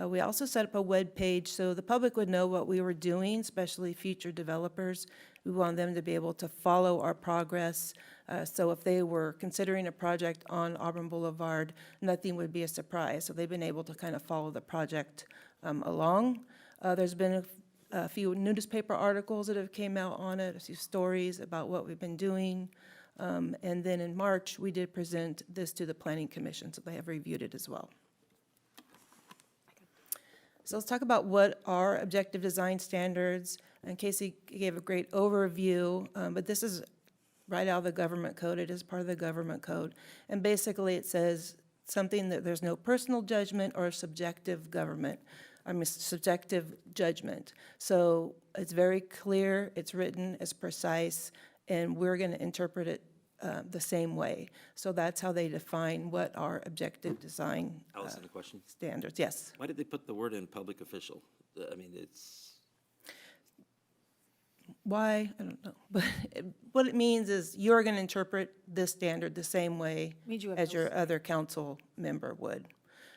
We also set up a web page so the public would know what we were doing, especially future developers. We wanted them to be able to follow our progress. So if they were considering a project on Auburn Boulevard, nothing would be a surprise. So they've been able to kind of follow the project along. There's been a few newspaper articles that have came out on it, a few stories about what we've been doing. And then in March, we did present this to the Planning Commission, so they have reviewed it as well. So let's talk about what are objective design standards. And Casey gave a great overview, but this is right out of the government code. It is part of the government code. And basically it says something that there's no personal judgment or subjective subjective judgment. So it's very clear, it's written, it's precise, and we're going to interpret it the same way. So that's how they define what are objective design Allison, a question? standards. Yes. Why did they put the word in public official? I mean, it's, Why? I don't know. But what it means is you're going to interpret this standard the same way Means you have as no your other council member would.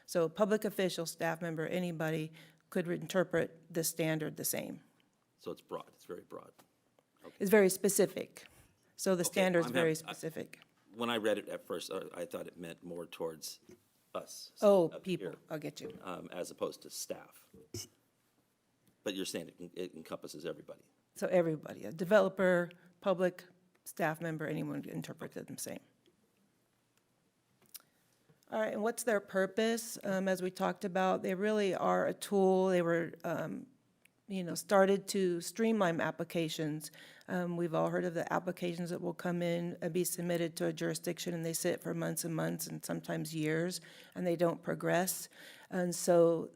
So public official, staff member, anybody could interpret the standard the same. so it's broad, it's very broad. It's very specific. So the Okay, standard's I'm very hav- specific. When I read it at first, I thought it meant more towards us. Oh, up people, here, I'll get you. as opposed to staff. But you're saying it encompasses everybody. So everybody, a developer, public, staff member, anyone can interpret it the same. All right, and what's their purpose? As we talked about, they really are a tool. They were started to streamline applications. We've all heard of the applications that will come in and be submitted to a jurisdiction, and they sit for months and months and sometimes years, and they don't progress. And so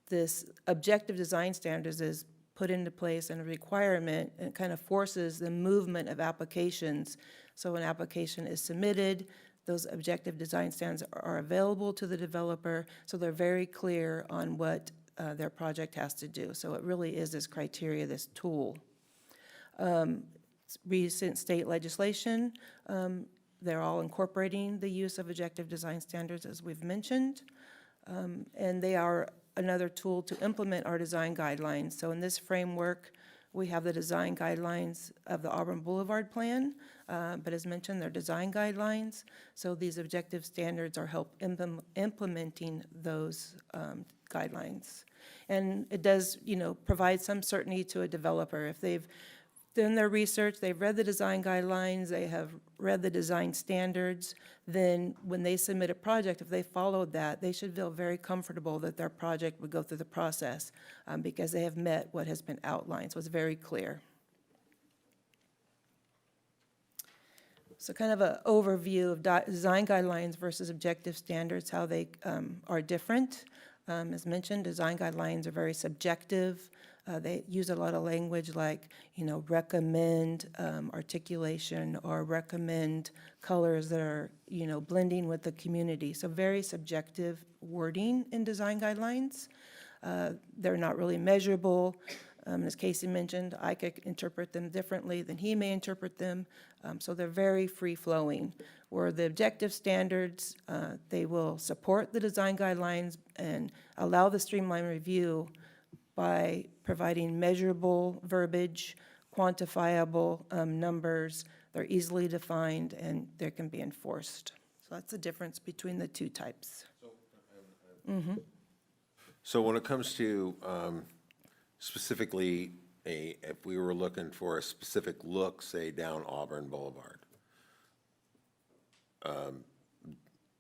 this objective design standards is put into place and a requirement, and it kind of forces the movement of applications. So when an application is submitted, those objective design standards are available to the developer, so they're very clear on what their project has to do. So it really is this criteria, this tool. Recent state legislation, they're all incorporating the use of objective design standards, as we've mentioned. And they are another tool to implement our design guidelines. So in this framework, we have the design guidelines of the Auburn Boulevard Plan, but as mentioned, they're design guidelines. So these objective standards are implementing those guidelines. And it does, provide some certainty to a developer. If they've done their research, they've read the design guidelines, they have read the design standards, then when they submit a project, if they followed that, they should feel very comfortable that their project would go through the process because they have met what has been outlined. So it's very clear. So kind of an overview of design guidelines versus objective standards, how they are different. As mentioned, design guidelines are very subjective. They use a lot of language like, recommend articulation or recommend colors that are, blending with the community. So very subjective wording in design guidelines. They're not really measurable. As Casey mentioned, I could interpret them differently than he may interpret them. So they're very free-flowing. Where the objective standards, they will support the design guidelines and allow the streamlined review by providing measurable verbiage, quantifiable numbers. They're easily defined and they can be enforced. So that's the difference between the two types. So when it comes to specifically if we were looking for a specific look, say down Auburn Boulevard,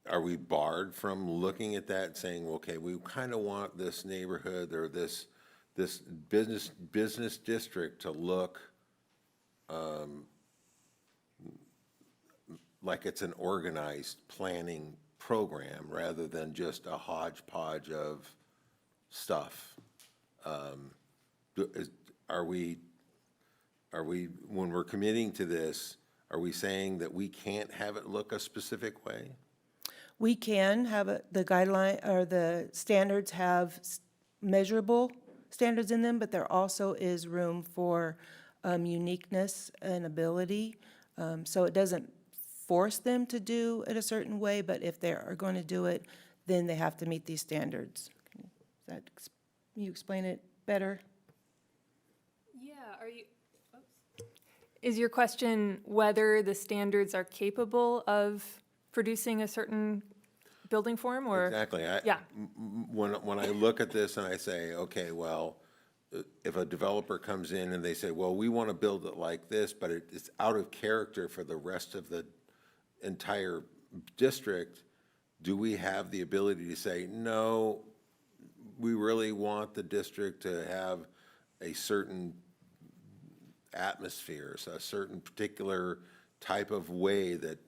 are we barred from looking at that and saying, okay, we kind of want this neighborhood or this business district to look like it's an organized planning program rather than just a hodgepodge of stuff? Are we, when we're committing to this, are we saying that we can't have it look a specific way? We can have the guideline, or the standards have measurable standards in them, but there also is room for uniqueness and ability. So it doesn't force them to do it a certain way, but if they are going to do it, then they have to meet these standards. Can you explain it better? Yeah, is your question whether the standards are capable of producing a certain building form, or? Exactly. Yeah. When I look at this and I say, okay, well, if a developer comes in and they say, well, we want to build it like this, but it's out of character for the rest of the entire district, do we have the ability to say, no, we really want the district to have a certain atmosphere, so a certain particular type of way that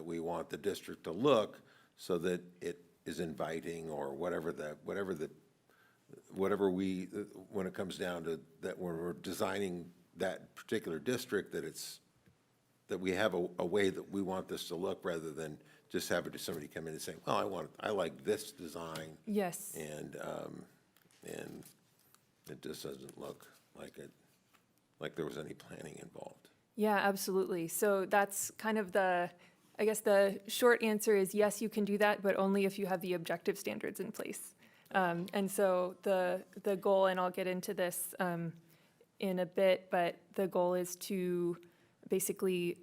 we want the district to look, so that it is inviting, or whatever we, when it comes down to that, when we're designing that particular district, that we have a way that we want this to look, rather than just having somebody come in and say, well, I like this design. Yes. And it just doesn't look like there was any planning involved. Yeah, absolutely. So that's kind of I guess the short answer is yes, you can do that, but only if you have the objective standards in place. And so the goal, and I'll get into this in a bit, but the goal is to basically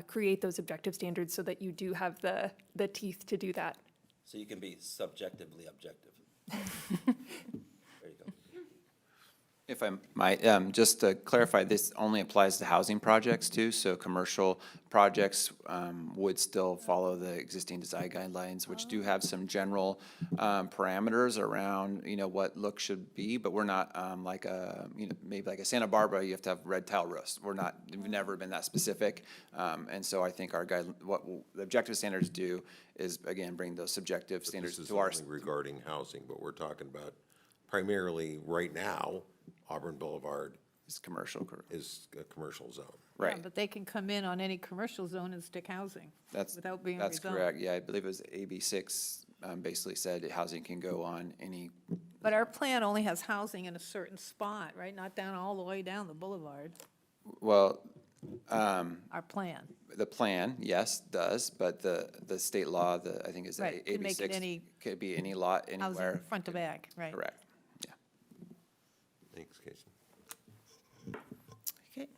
create those objective standards so that you do have the teeth to do that. So you can be subjectively objective. There you go. If I might, just to clarify, this only applies to housing projects too, so commercial projects would still follow the existing design guidelines, which do have some general parameters around, what look should be, but we're not like a, maybe like a Santa Barbara, you have to have red tile roofs. We've never been that specific. And so I think our what the objective standards do is, again, bring those subjective standards This is to our. only regarding housing, but we're talking about primarily, right now, Auburn Boulevard It's commercial, correct. is a commercial zone. Yeah, Right. but they can come in on any commercial zone and stick housing without being rezoned. That's correct. Yeah, I believe it was AB6 basically said that housing can go on any, But our plan only has housing in a certain spot, right? Not down all the way down the boulevard, well, our plan. the plan, yes, does, but the state law, I think is Right, could make it AB6, any could be any lot, Housing anywhere. front to back, right? Correct. Yeah. Thanks, Casey. Okay.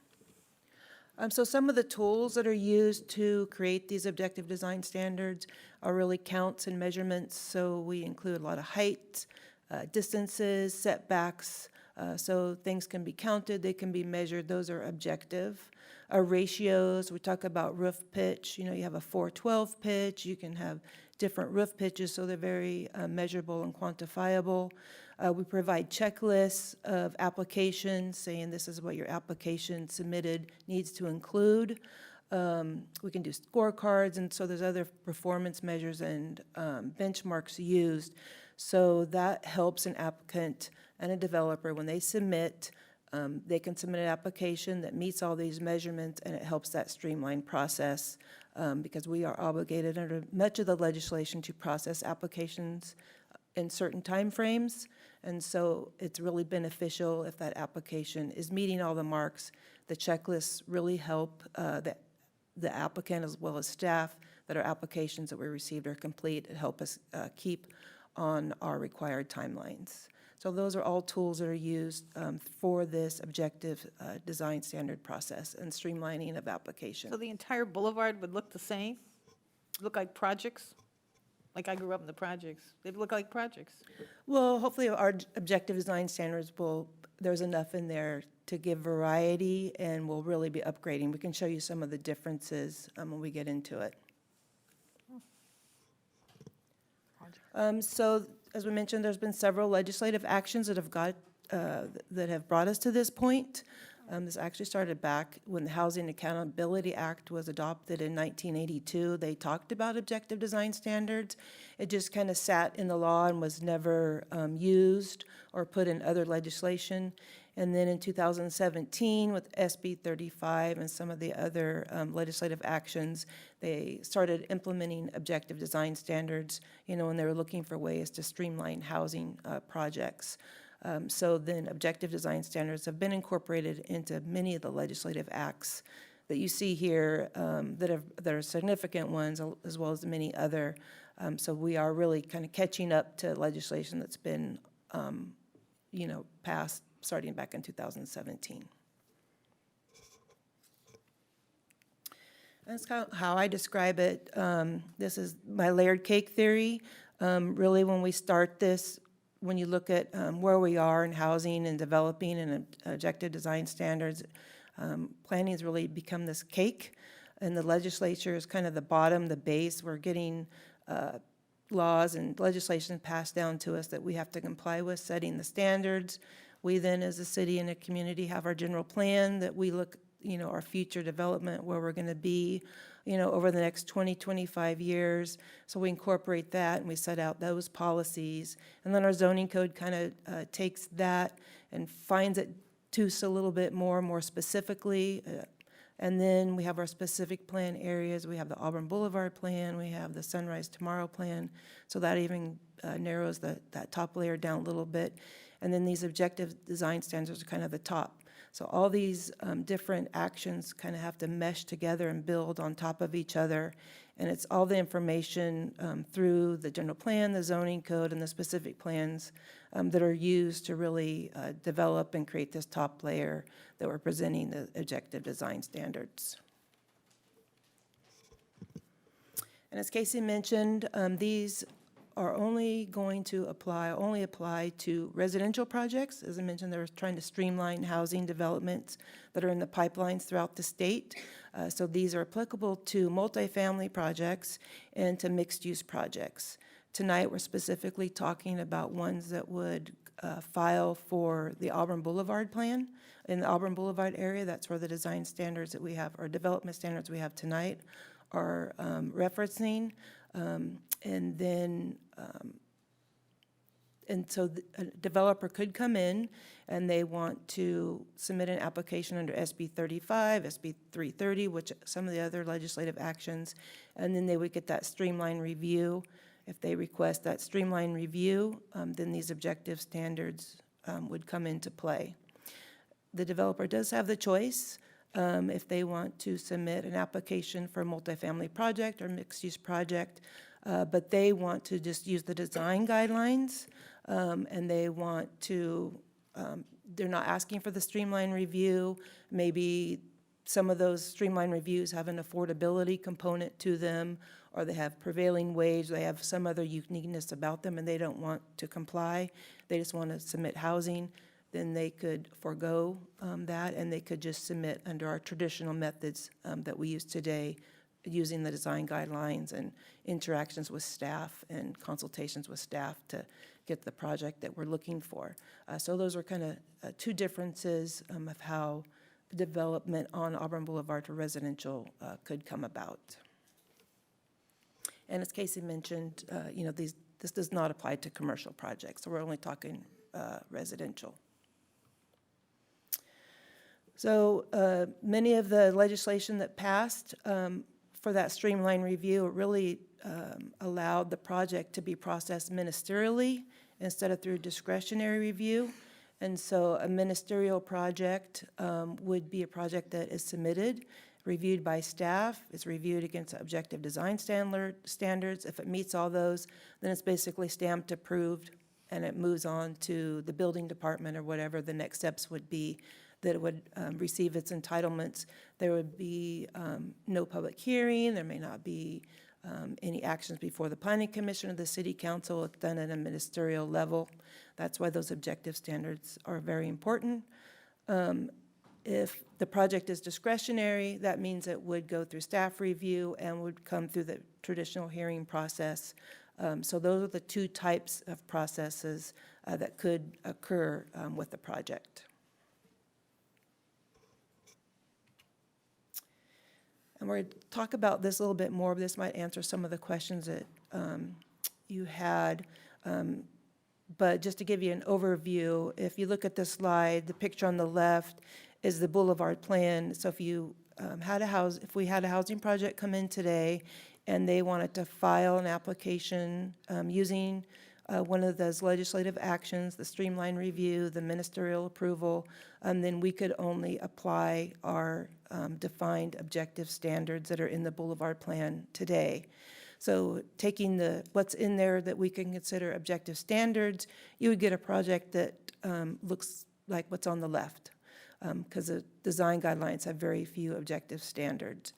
So some of the tools that are used to create these objective design standards are really counts and measurements. So we include a lot of height, distances, setbacks. So things can be counted, they can be measured, those are objective. Ratios, we talk about roof pitch, you have a 412 pitch, you can have different roof pitches, so they're very measurable and quantifiable. We provide checklists of applications, saying this is what your application submitted needs to include. We can do scorecards, and so there's other performance measures and benchmarks used. So that helps an applicant and a developer when they submit. They can submit an application that meets all these measurements, and it helps that streamlined process because we are obligated under much of the legislation to process applications in certain timeframes. And so it's really beneficial if that application is meeting all the marks. The checklists really help the applicant as well as staff that our applications that we received are complete. It helps us keep on our required timelines. So those are all tools that are used for this objective design standard process and streamlining of application. So the entire boulevard would look the same? Look like projects? Like I grew up in the projects. They'd look like projects. Well, hopefully our objective design standards there's enough in there to give variety and we'll really be upgrading. We can show you some of the differences when we get into it. So as we mentioned, there's been several legislative actions that have brought us to this point. This actually started back when the Housing Accountability Act was adopted in 1982. They talked about objective design standards. It just kind of sat in the law and was never used or put in other legislation. And then in 2017, with SB 35 and some of the other legislative actions, they started implementing objective design standards, and they were looking for ways to streamline housing projects. So then objective design standards have been incorporated into many of the legislative acts that you see here that are significant ones, as well as many other. So we are really kind of catching up to legislation that's been, passed starting back in 2017. That's kind of how I describe it. This is my layered cake theory. Really, when we start this, when you look at where we are in housing and developing and objective design standards, planning has really become this cake, and the legislature is kind of the bottom, the base. We're getting laws and legislation passed down to us that we have to comply with, setting the standards. We then, as a city and a community, have our general plan that we look, our future development, where we're going to be, over the next 20, 25 years. So we incorporate that and we set out those policies. And then our zoning code kind of takes that and finds it to us a little bit more specifically. And then we have our specific plan areas. We have the Auburn Boulevard plan. We have the Sunrise Tomorrow plan. So that even narrows that top layer down a little bit. And then these objective design standards are kind of the top. So all these different actions kind of have to mesh together and build on top of each other. And it's all the information through the general plan, the zoning code, and the specific plans that are used to really develop and create this top layer that we're presenting, the objective design standards. And as Casey mentioned, these are only going to only apply to residential projects. As I mentioned, they're trying to streamline housing developments that are in the pipelines throughout the state. So these are applicable to multifamily projects and to mixed-use projects. Tonight, we're specifically talking about ones that would file for the Auburn Boulevard plan. In the Auburn Boulevard area, that's where the design standards that we have, or development standards we have tonight, are referencing. And then, and so a developer could come in and they want to submit an application under SB 35, SB 330, which some of the other legislative actions, and then they would get that streamlined review. If they request that streamlined review, then these objective standards would come into play. The developer does have the choice if they want to submit an application for a multifamily project or mixed-use project, but they want to just use the design guidelines, and they want to, they're not asking for the streamline review. Maybe some of those streamline reviews have an affordability component to them, or they have prevailing wage, they have some other uniqueness about them, and they don't want to comply. They just want to submit housing. Then they could forego that, and they could just submit under our traditional methods that we use today, using the design guidelines and interactions with staff and consultations with staff to get the project that we're looking for. So those are kind of two differences of how development on Auburn Boulevard for residential could come about. And as Casey mentioned, you know, this does not apply to commercial projects, so we're only talking residential. So many of the legislation that passed for that streamline review really allowed the project to be processed ministerially instead of through discretionary review. And so a ministerial project would be a project that is submitted, reviewed by staff, it's reviewed against objective design standards. If it meets all those, then it's basically stamped approved, and it moves on to the building department or whatever the next steps would be, that it would receive its entitlements. There would be no public hearing, there may not be any actions before the Planning Commission or the City Council. It's done at a ministerial level. That's why those objective standards are very important. If the project is discretionary, that means it would go through staff review and would come through the traditional hearing process. So those are the two types of processes that could occur with the project. And we're going to talk about this a little bit more, but this might answer some of the questions that you had. But just to give you an overview, if you look at this slide, the picture on the left is the Boulevard plan. So if you if we had a housing project come in today and they wanted to file an application using one of those legislative actions, the streamline review, the ministerial approval, then we could only apply our defined objective standards that are in the Boulevard plan today. So taking what's in there that we can consider objective standards, you would get a project that looks like what's on the left, because the design guidelines have very few objective standards.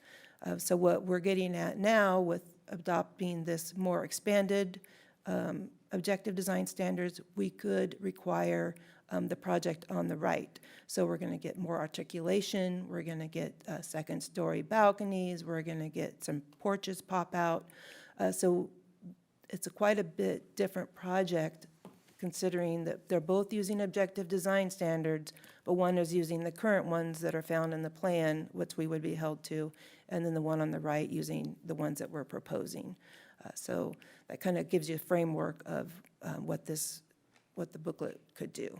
So what we're getting at now with adopting this more expanded objective design standards, we could require the project on the right. So we're going to get more articulation, we're going to get second-story balconies, we're going to get some porches pop out. So it's quite a bit different project, considering that they're both using objective design standards, but one is using the current ones that are found in the plan, which we would be held to, and then the one on the right using the ones that we're proposing. So that kind of gives you a framework of what the booklet could do.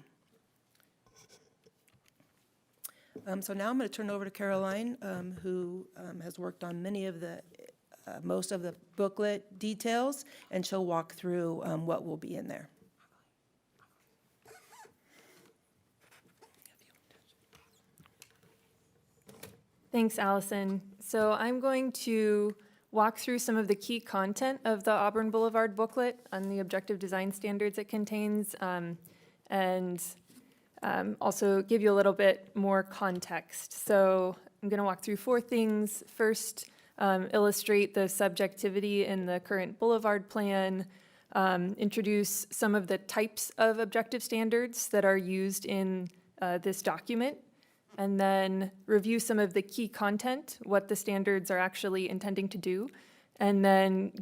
So now I'm going to turn over to Caroline, who has worked on most of the booklet details, and she'll walk through what will be in there. Thanks, Allison. So I'm going to walk through some of the key content of the Auburn Boulevard booklet on the objective design standards it contains, and also give you a little bit more context. So I'm going to walk through 4 things. First, illustrate the subjectivity in the current Boulevard plan, introduce some of the types of objective standards that are used in this document, and then review some of the key content, what the standards are actually intending to do, and then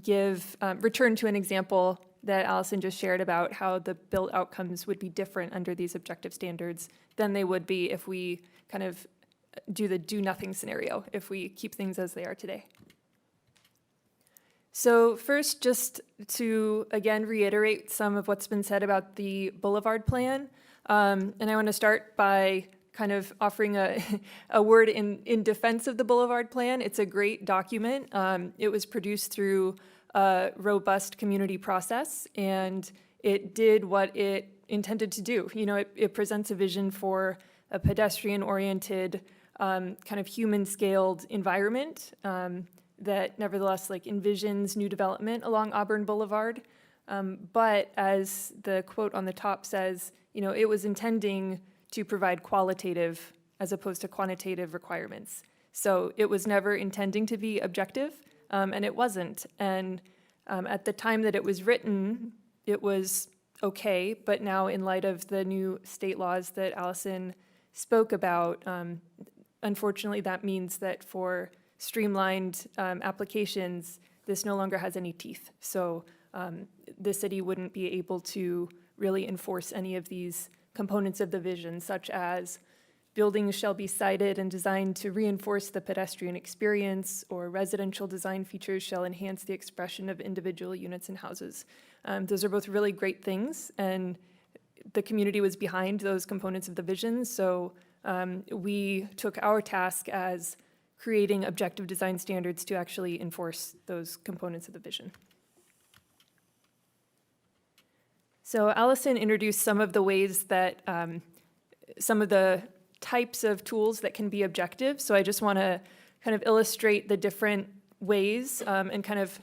return to an example that Allison just shared about how the built outcomes would be different under these objective standards than they would be if we kind of do the do-nothing scenario, if we keep things as they are today. So first, just to, again, reiterate some of what's been said about the Boulevard Plan, and I want to start by kind of offering a word in defense of the Boulevard Plan. It's a great document. It was produced through a robust community process, and it did what it intended to do. You know, it presents a vision for a pedestrian-oriented, kind of human-scaled environment that nevertheless envisions new development along Auburn Boulevard. But as the quote on the top says, you know, it was intending to provide qualitative as opposed to quantitative requirements. So it was never intending to be objective, and it wasn't. And at the time that it was written, it was okay, but now in light of the new state laws that Allison spoke about, unfortunately that means that for streamlined applications, this no longer has any teeth. So the city wouldn't be able to really enforce any of these components of the vision, such as buildings shall be sited and designed to reinforce the pedestrian experience, or residential design features shall enhance the expression of individual units and houses. Those are both really great things, and the community was behind those components of the vision, so we took our task as creating objective design standards to actually enforce those components of the vision. So Allison introduced some of the ways that, some of the types of tools that can be objective. So I just want to kind of illustrate the different ways and kind of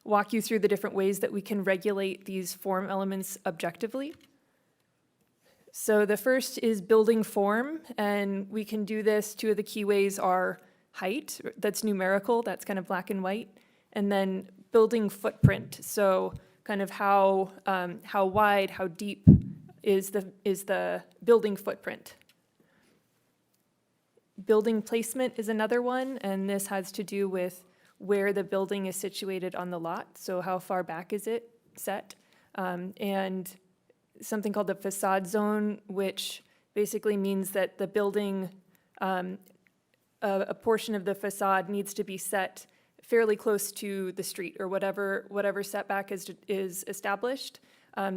walk you through the different ways that we can regulate these form elements objectively. So the first is building form, and we can do this. Two of the key ways are height, that's numerical, that's kind of black and white, and then building footprint. So kind of how wide, how deep is the building footprint. Building placement is another one, and this has to do with where the building is situated on the lot, so how far back is it set, and something called the facade zone, which basically means that the building, a portion of the facade needs to be set fairly close to the street, or whatever setback is established.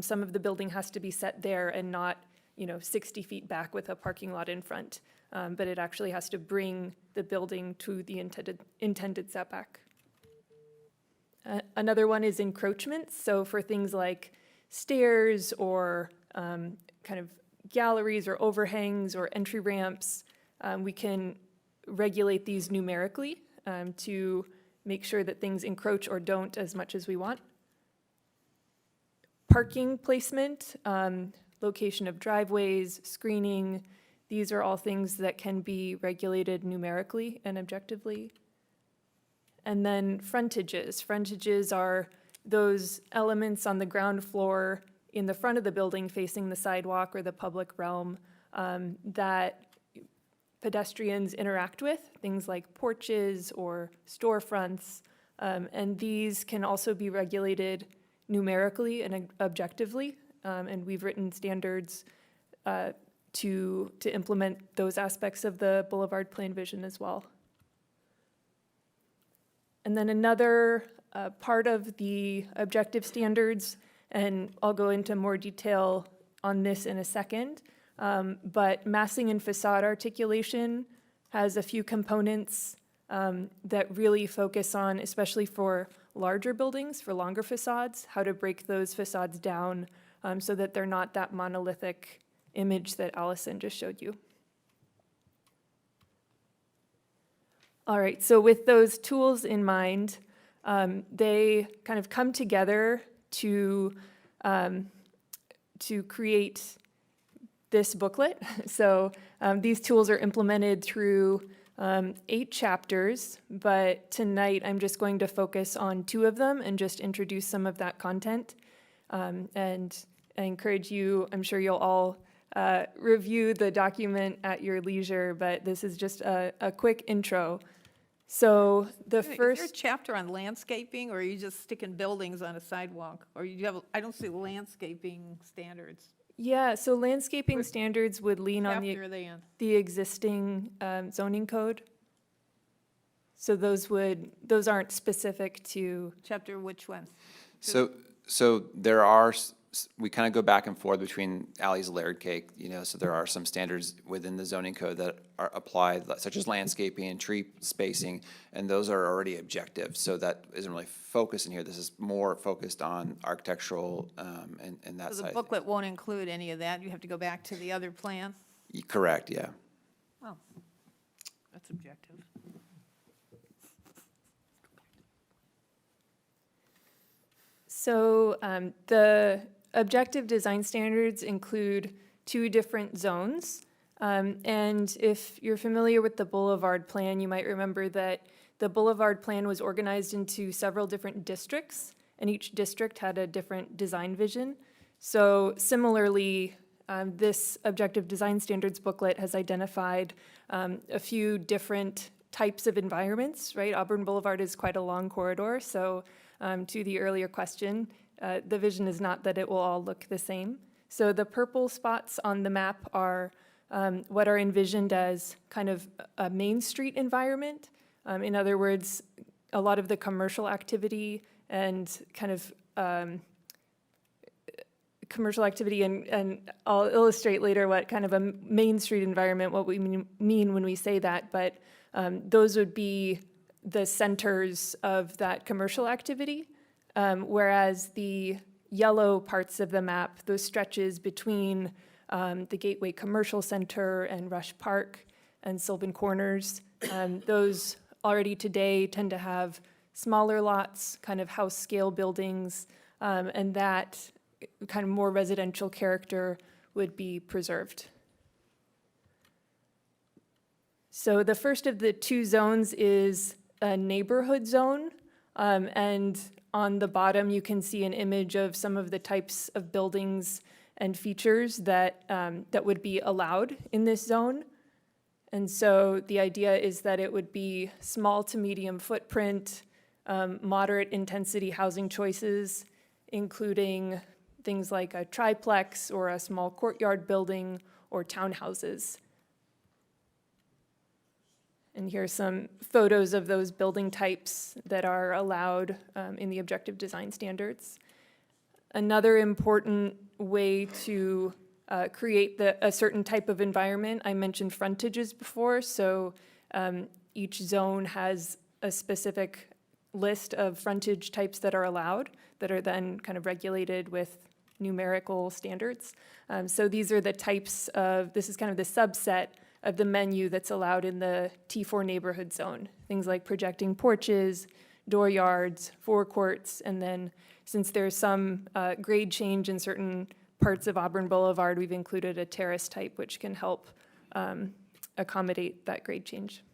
Some of the building has to be set there and not, 60 feet back with a parking lot in front. But it actually has to bring the building to the intended setback. Another one is encroachments. So for things like stairs or kind of galleries or overhangs or entry ramps, we can regulate these numerically to make sure that things encroach or don't as much as we want. Parking placement, location of driveways, screening, these are all things that can be regulated numerically and objectively. And then frontages. Frontages are those elements on the ground floor in the front of the building facing the sidewalk or the public realm that pedestrians interact with, things like porches or storefronts. And these can also be regulated numerically and objectively. And we've written standards to implement those aspects of the Boulevard Plan vision as well. And then another part of the objective standards, and I'll go into more detail on this in a second, but massing and facade articulation has a few components that really focus on, especially for larger buildings, for longer facades, how to break those facades down so that they're not that monolithic image that Allison just showed you. All right, so with those tools in mind, they kind of come together to create this booklet. So these tools are implemented through 8 chapters, but tonight I'm just going to focus on 2 of them and just introduce some of that content. And I encourage you, I'm sure you'll all review the document at your leisure, but this is just a quick intro. So the Is there a first, chapter on landscaping, or are you just sticking buildings on a sidewalk? Or you have, I don't see landscaping standards. yeah, so landscaping standards would lean on Chapter are they in? the existing zoning code. So those aren't specific to, Chapter which one? So there are, we kind of go back and forth between Ally's layered cake, so there are some standards within the zoning code that are applied, such as landscaping and tree spacing, and those are already objective, so that isn't really focused in here. This is more focused on architectural and that So side. the booklet won't include any of that? You have to go back to the other plan? Correct, yeah. Oh, that's objective. so the objective design standards include 2 different zones. And if you're familiar with the Boulevard Plan, you might remember that the Boulevard Plan was organized into several different districts, and each district had a different design vision. So similarly, this objective design standards booklet has identified a few different types of environments, right? Auburn Boulevard is quite a long corridor, so to the earlier question, the vision is not that it will all look the same. So the purple spots on the map are what are envisioned as kind of a Main Street environment. In other words, a lot of the commercial activity and kind of commercial activity, and I'll illustrate later what kind of a Main Street environment, what we mean when we say that, but those would be the centers of that commercial activity, whereas the yellow parts of the map, those stretches between the Gateway Commercial Center and Rush Park and Sylvan Corners, those already today tend to have smaller lots, kind of house scale buildings, and that kind of more residential character would be preserved. So the first of the 2 zones is a neighborhood zone, and on the bottom you can see an image of some of the types of buildings and features that that would be allowed in this zone. And so the idea is that it would be small to medium footprint, moderate intensity housing choices, including things like a triplex or a small courtyard building or townhouses. And here are some photos of those building types that are allowed in the objective design standards. Another important way to create a certain type of environment, I mentioned frontages before, so each zone has a specific list of frontage types that are allowed that are then kind of regulated with numerical standards. So these are the types of, this is kind of the subset of the menu that's allowed in the T4 neighborhood zone. Things like projecting porches, dooryards, forecourts, and then since there's some grade change in certain parts of Auburn Boulevard, we've included a terrace type which can help accommodate that grade change.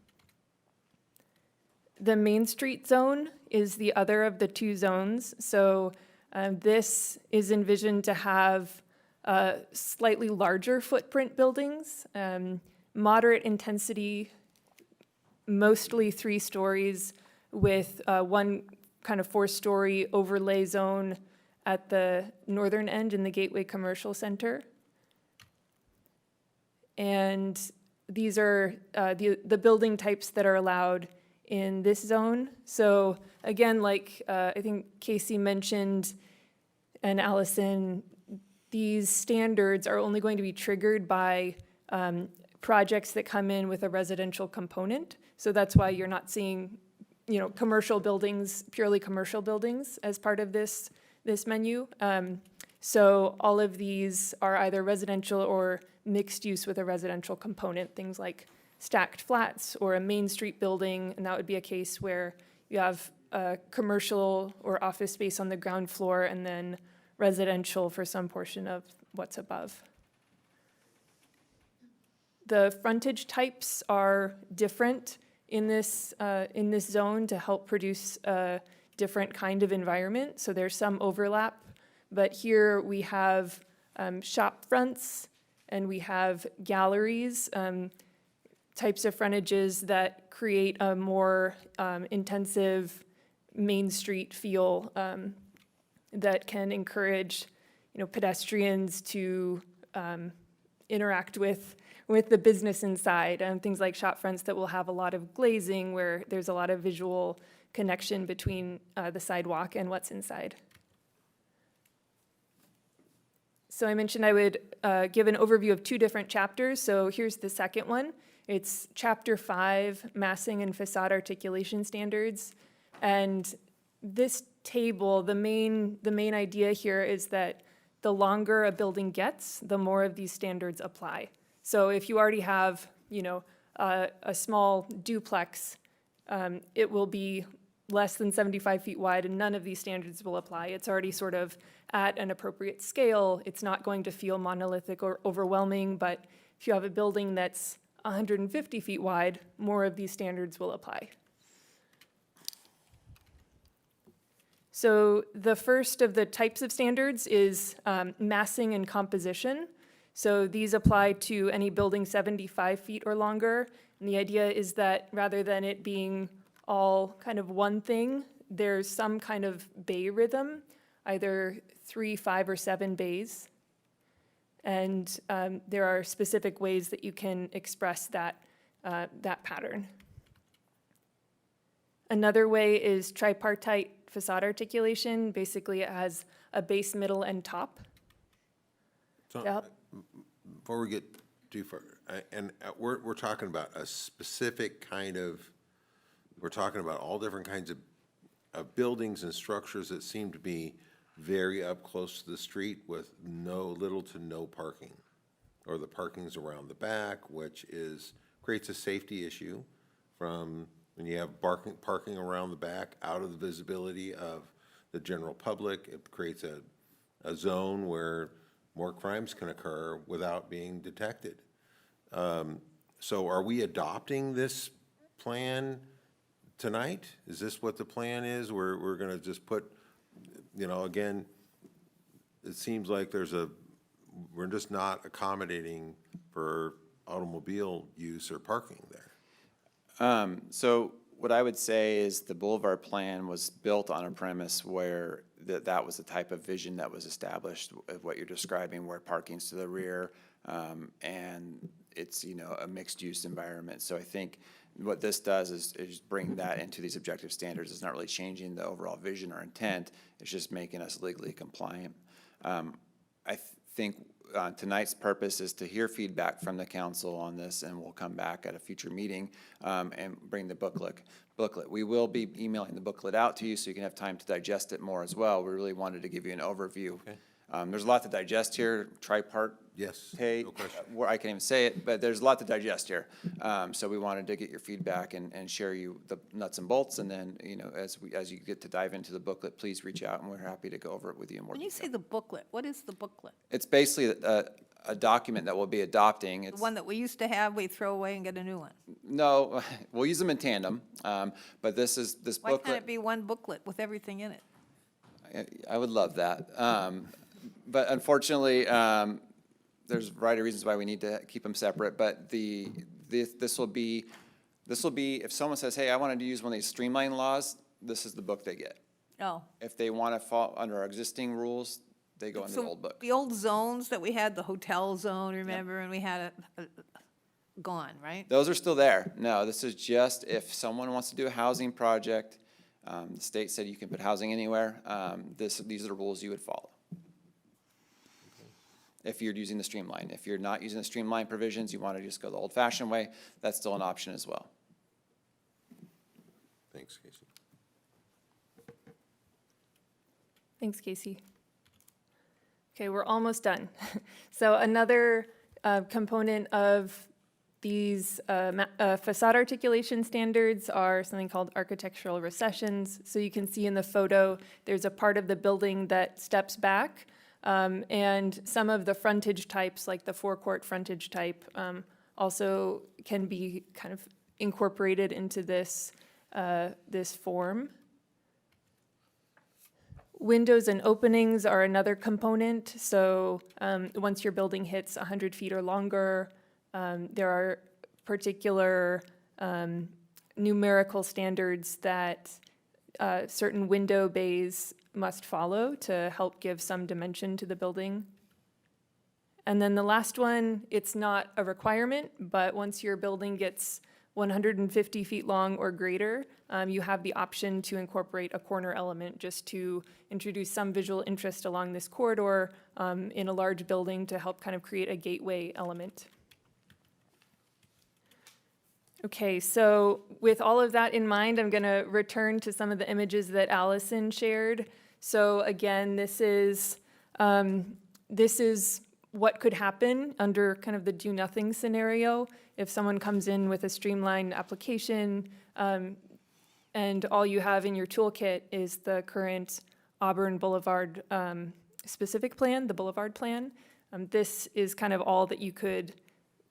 The Main Street zone is the other of the 2 zones. So this is envisioned to have slightly larger footprint buildings, moderate intensity, mostly 3 stories, with one kind of 4-story overlay zone at the northern end in the Gateway Commercial Center. And these are the building types that are allowed in this zone. So again, like I think Casey mentioned and Allison, these standards are only going to be triggered by projects that come in with a residential component. So that's why you're not seeing, commercial buildings, purely commercial buildings as part of this menu. So all of these are either residential or mixed use with a residential component, things like stacked flats or a Main Street building, and that would be a case where you have a commercial or office space on the ground floor and then residential for some portion of what's above. The frontage types are different in this zone to help produce a different kind of environment. So there's some overlap, But here we have shop fronts and we have galleries, types of frontages that create a more intensive Main Street feel that can encourage, pedestrians to interact with the business inside, and things like shop fronts that will have a lot of glazing where there's a lot of visual connection between the sidewalk and what's inside. So I mentioned I would give an overview of 2 different chapters. So here's the second one. It's Chapter 5, Massing and Facade Articulation Standards. And this table, the main idea here is that the longer a building gets, the more of these standards apply. So if you already have, a small duplex, it will be less than 75 feet wide and none of these standards will apply. It's already sort of at an appropriate scale. It's not going to feel monolithic or overwhelming, but if you have a building that's 150 feet wide, more of these standards will apply. So the first of the types of standards is massing and composition. So these apply to any building 75 feet or longer. And the idea is that rather than it being all kind of one thing, there's some kind of bay rhythm, either 3, 5, or 7 bays. And there are specific ways that you can express that pattern. Another way is tripartite facade articulation. Basically, it has a base, middle, and top. So, Yep. before we get too far, we're talking about a specific kind of, we're talking about all different kinds of buildings and structures that seem to be very up close to the street with little to no parking. Or the parking's around the back, which creates a safety issue from when you have parking around the back, out of the visibility of the general public. It creates a zone where more crimes can occur without being detected. So are we adopting this plan tonight? Is this what the plan is? We're gonna just put, again, it seems like we're just not accommodating for automobile use or parking there. So what I would say is the Boulevard Plan was built on a premise where that was the type of vision that was established of what you're describing, where parking's to the rear, and it's, a mixed-use environment. So I think what this does is bring that into these objective standards. It's not really changing the overall vision or intent. It's just making us legally compliant. I think tonight's purpose is to hear feedback from the council on this, and we'll come back at a future meeting and bring the booklet. We will be emailing the booklet out to you so you can have time to digest it more as well. We really wanted to give you an overview. Okay. There's a lot to digest here, tripart. Yes, Hey, no question. I can't even say it, but there's a lot to digest here. So we wanted to get your feedback and share you the nuts and bolts, and then, as you get to dive into the booklet, please reach out, and we're happy to go over it with you in more When you detail. say the booklet, what is the booklet? It's basically a document that we'll be adopting. The It's, one that we used to have, we throw away and get a new one? no, we'll use them in tandem, but this Why can't booklet. it be one booklet with everything in it? I would love that. But unfortunately, there's a variety of reasons why we need to keep them separate, but this will be, if someone says, hey, I wanted to use one of these streamline laws, this is the book they get. Oh. If they want to fall under our existing rules, they go into the So old book. the old zones that we had, the hotel zone, remember, and we had gone, right? Those are still there. No, this is just if someone wants to do a housing project, the state said you can put housing anywhere, these are the rules you would follow. If you're using the streamline. If you're not using the streamline provisions, you want to just go the old-fashioned way, that's still an option as well. Thanks, Casey. Thanks, Casey. Okay, we're almost done. So another component of these facade articulation standards are something called architectural recessions. So you can see in the photo, there's a part of the building that steps back, and some of the frontage types, like the forecourt frontage type, also can be kind of incorporated into this form. Windows and openings are another component. So once your building hits 100 feet or longer, there are particular numerical standards that certain window bays must follow to help give some dimension to the building. And then the last one, it's not a requirement, but once your building gets 150 feet long or greater, you have the option to incorporate a corner element just to introduce some visual interest along this corridor in a large building to help kind of create a gateway element. Okay, so with all of that in mind, I'm going to return to some of the images that Allison shared. So again, this is what could happen under kind of the do-nothing scenario if someone comes in with a streamlined application and all you have in your toolkit is the current Auburn Boulevard specific plan, the Boulevard plan. This is kind of all that you could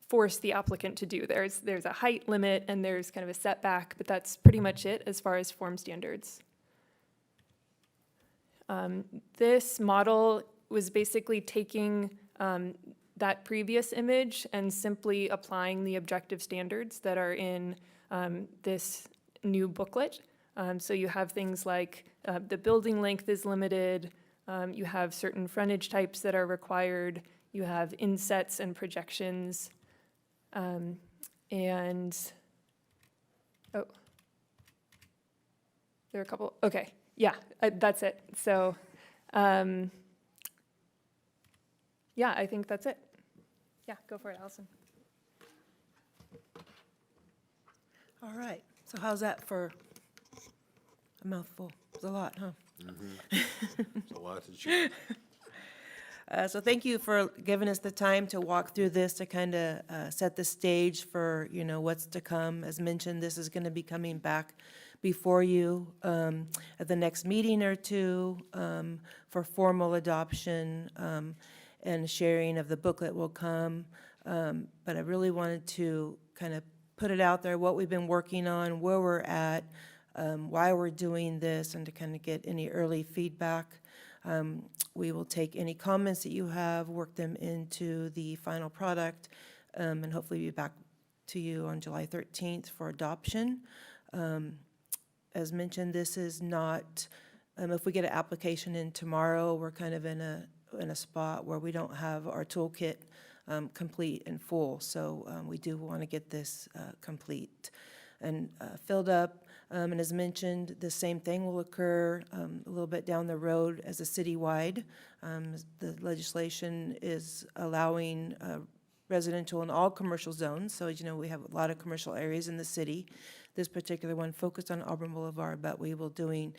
force the applicant to do. There's a height limit and there's kind of a setback, but that's pretty much it as far as form standards. This model was basically taking that previous image and simply applying the objective standards that are in this new booklet. So you have things like the building length is limited, you have certain frontage types that are required, you have insets and projections, and, oh, there are a couple, okay, yeah, that's it. So, yeah, I think that's it. Yeah, go for it, Allison. All right, so how's that for a mouthful? It's a lot, huh? It's a lot to choose. So thank you for giving us the time to walk through this to kind of set the stage for, you know, what's to come. As mentioned, this is going to be coming back before you at the next meeting or two for formal adoption, and sharing of the booklet will come. But I really wanted to kind of put it out there, what we've been working on, where we're at, why we're doing this, and to kind of get any early feedback. We will take any comments that you have, work them into the final product, and hopefully be back to you on July 13th for adoption. As mentioned, this is not, if we get an application in tomorrow, we're kind of in a spot where we don't have our toolkit complete and full. So we do want to get this complete and filled up. And as mentioned, the same thing will occur a little bit down the road as a citywide. The legislation is allowing residential in all commercial zones. So as you know, we have a lot of commercial areas in the city. This particular one focused on Auburn Boulevard, but we will doing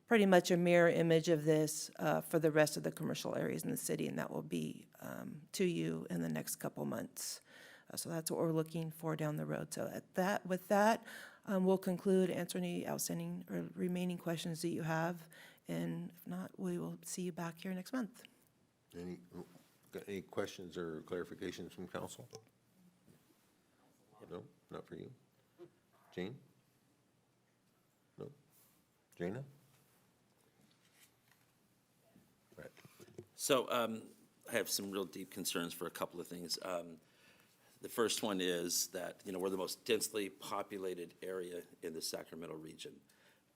pretty much a mirror image of this for the rest of the commercial areas in the city, and that will be to you in the next couple months. So that's what we're looking for down the road. So with that, we'll conclude, answer any outstanding or remaining questions that you have, and if not, we will see you back here next month. Any questions or clarifications from council? No, not for you. Jane? No? Jana? Right. So I have some real deep concerns for a couple of things. The first one is that, you know, we're the most densely populated area in the Sacramento region.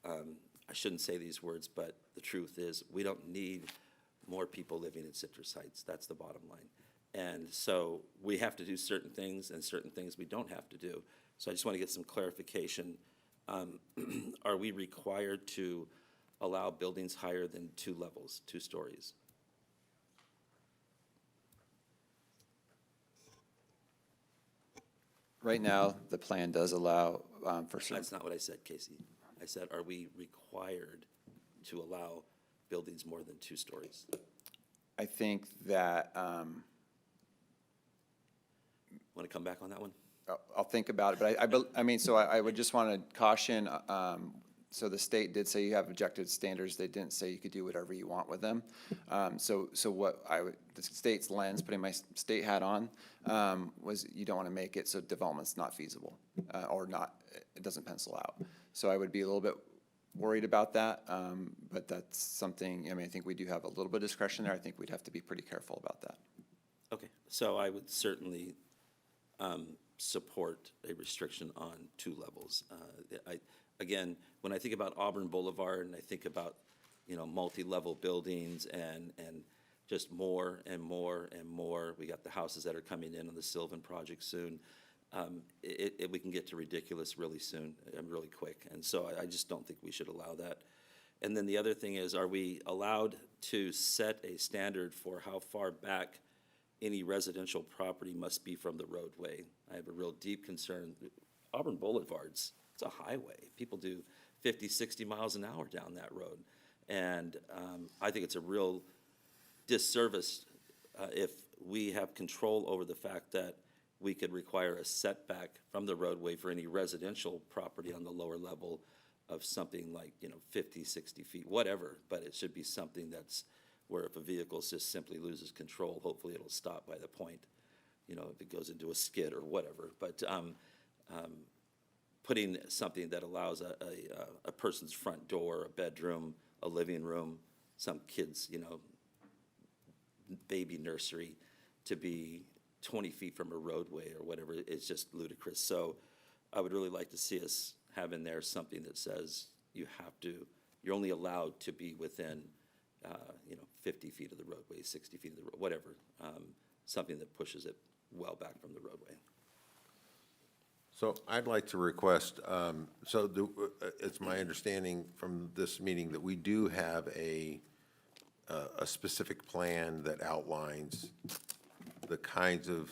I shouldn't say these words, but the truth is we don't need more people living in Citrus Heights. That's the bottom line. And so we have to do certain things and certain things we don't have to do. So I just want to get some clarification. Are we required to allow buildings higher than 2 levels, 2 stories? Right now, the plan does allow for certain. That's not what I said, Casey. I said, are we required to allow buildings more than 2 stories? I think that, Want to come back on that one? I'll think about it, but I mean, so I would just want to caution, so the state did say you have objective standards. They didn't say you could do whatever you want with them. So what the state's lens, putting my state hat on, was you don't want to make it so development's not feasible, or not, it doesn't pencil out. So I would be a little bit worried about that, but that's something, I mean, I think we do have a little bit of discretion there. I think we'd have to be pretty careful about that. Okay, so I would certainly support a restriction on 2 levels. Again, when I think about Auburn Boulevard and I think about, multi-level buildings and just more and more and more, we got the houses that are coming in on the Sylvan project soon. We can get to ridiculous really soon and really quick. And so I just don't think we should allow that. And then the other thing is, are we allowed to set a standard for how far back any residential property must be from the roadway? I have a real deep concern. Auburn Boulevard's, it's a highway. People do 50, 60 miles an hour down that road. And I think it's a real disservice if we have control over the fact that we could require a setback from the roadway for any residential property on the lower level of something like, 50, 60 feet, whatever. But it should be something that's where if a vehicle just simply loses control, hopefully it'll stop by the point, if it goes into a skid or whatever. But putting something that allows a person's front door, a bedroom, a living room, some kids, baby nursery to be 20 feet from a roadway or whatever, it's just ludicrous. So I would really like to see us have in there something that says you're only allowed to be within, 50 feet of the roadway, 60 feet of the road, whatever, something that pushes it well back from the roadway. So I'd like to request, it's my understanding from this meeting that we do have a specific plan that outlines the kinds of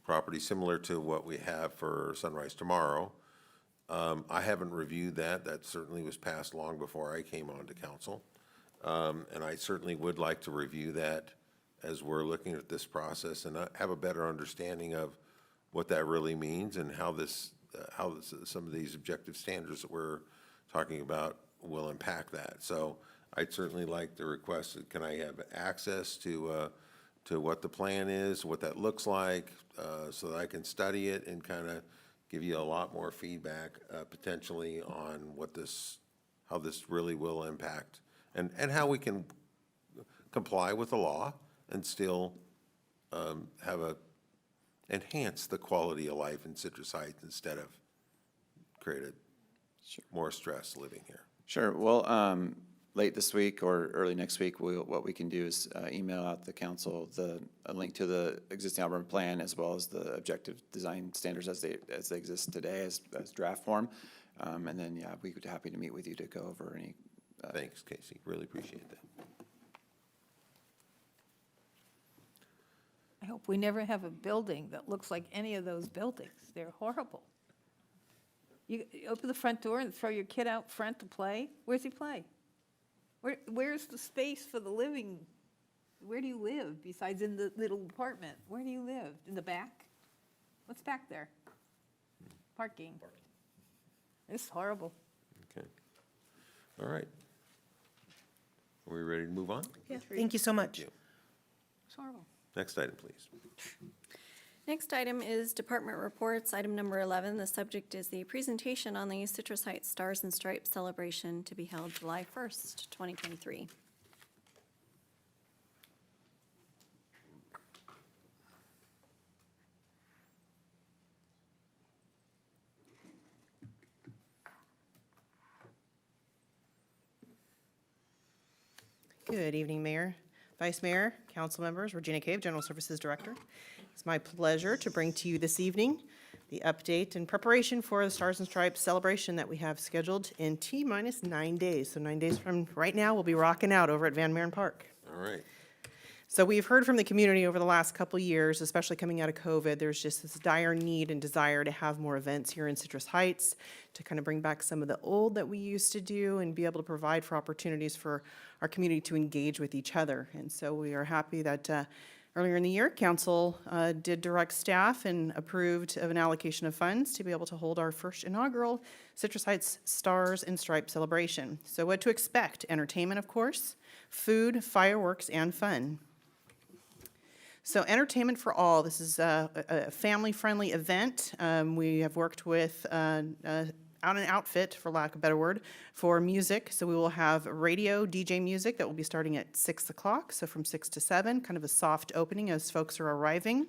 property similar to what we have for Sunrise Tomorrow. I haven't reviewed that. That certainly was passed long before I came on to council. And I certainly would like to review that as we're looking at this process and have a better understanding of what that really means and how some of these objective standards that we're talking about will impact that. So I'd certainly like to request, can I have access to what the plan is, what that looks like, so that I can study it and kind of give you a lot more feedback potentially on how this really will impact and how we can comply with the law and still enhance the quality of life in Citrus Heights instead of create more stress living here. Sure. Well, late this week or early next week, what we can do is email out the council a link to the existing Auburn plan as well as the objective design standards as they exist today as draft form. And then, yeah, we would be happy to meet with you to go over any. Thanks, Casey. Really appreciate that. I hope we never have a building that looks like any of those buildings. They're horrible. You open the front door and throw your kid out front to play. Where's he play? Where's the space for the living? Where do you live besides in the little apartment? Where do you live? In the back? What's back there? Parking. It's horrible. Okay. All right. Are we ready to move on? Yeah, thank you so much. It's horrible. Next item, please. Next item is department reports, item number 11. The subject is the presentation on the Citrus Heights Stars and Stripes celebration to be held July 1st, 2023. Good evening, Mayor, Vice Mayor, council members. Regina Cave, General Services Director. It's my pleasure to bring to you this evening the update and preparation for the Stars and Stripes celebration that we have scheduled in T-minus 9 days. So 9 days from right now, we'll be rocking out over at Van Maren Park. All right. So we've heard from the community over the last couple of years, especially coming out of COVID, there's just this dire need and desire to have more events here in Citrus Heights, to kind of bring back some of the old that we used to do and be able to provide for opportunities for our community to engage with each other. And so we are happy that earlier in the year, council did direct staff and approved of an allocation of funds to be able to hold our first inaugural Citrus Heights Stars and Stripes celebration. So what to expect? Entertainment, of course, food, fireworks, and fun. So entertainment for all. This is a family-friendly event. We have worked with an outfit, for lack of a better word, for music. So we will have radio DJ music that will be starting at 6 o'clock, so from 6 to 7, kind of a soft opening as folks are arriving.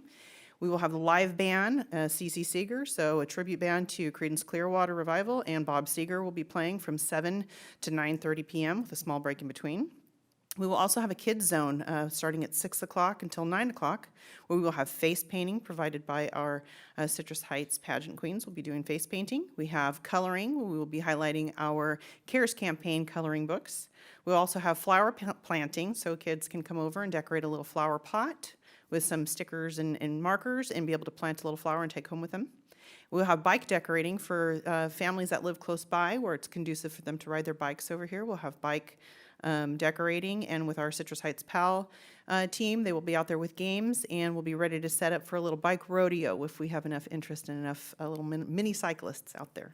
We will have the live band, C.C. Seeger, so a tribute band to Creedence Clearwater Revival, and Bob Seger will be playing from 7 to 9:30 p.m. with a small break in between. We will also have a kids zone starting at 6 o'clock until 9 o'clock, where we will have face painting provided by our Citrus Heights pageant queens. We'll be doing face painting. We have coloring, where we will be highlighting our CARES campaign coloring books. We'll also have flower planting, so kids can come over and decorate a little flower pot with some stickers and markers and be able to plant a little flower and take home with them. We'll have bike decorating for families that live close by, where it's conducive for them to ride their bikes over here. We'll have bike decorating, and with our Citrus Heights PAL team, they will be out there with games, and we'll be ready to set up for a little bike rodeo if we have enough interest and enough little mini cyclists out there.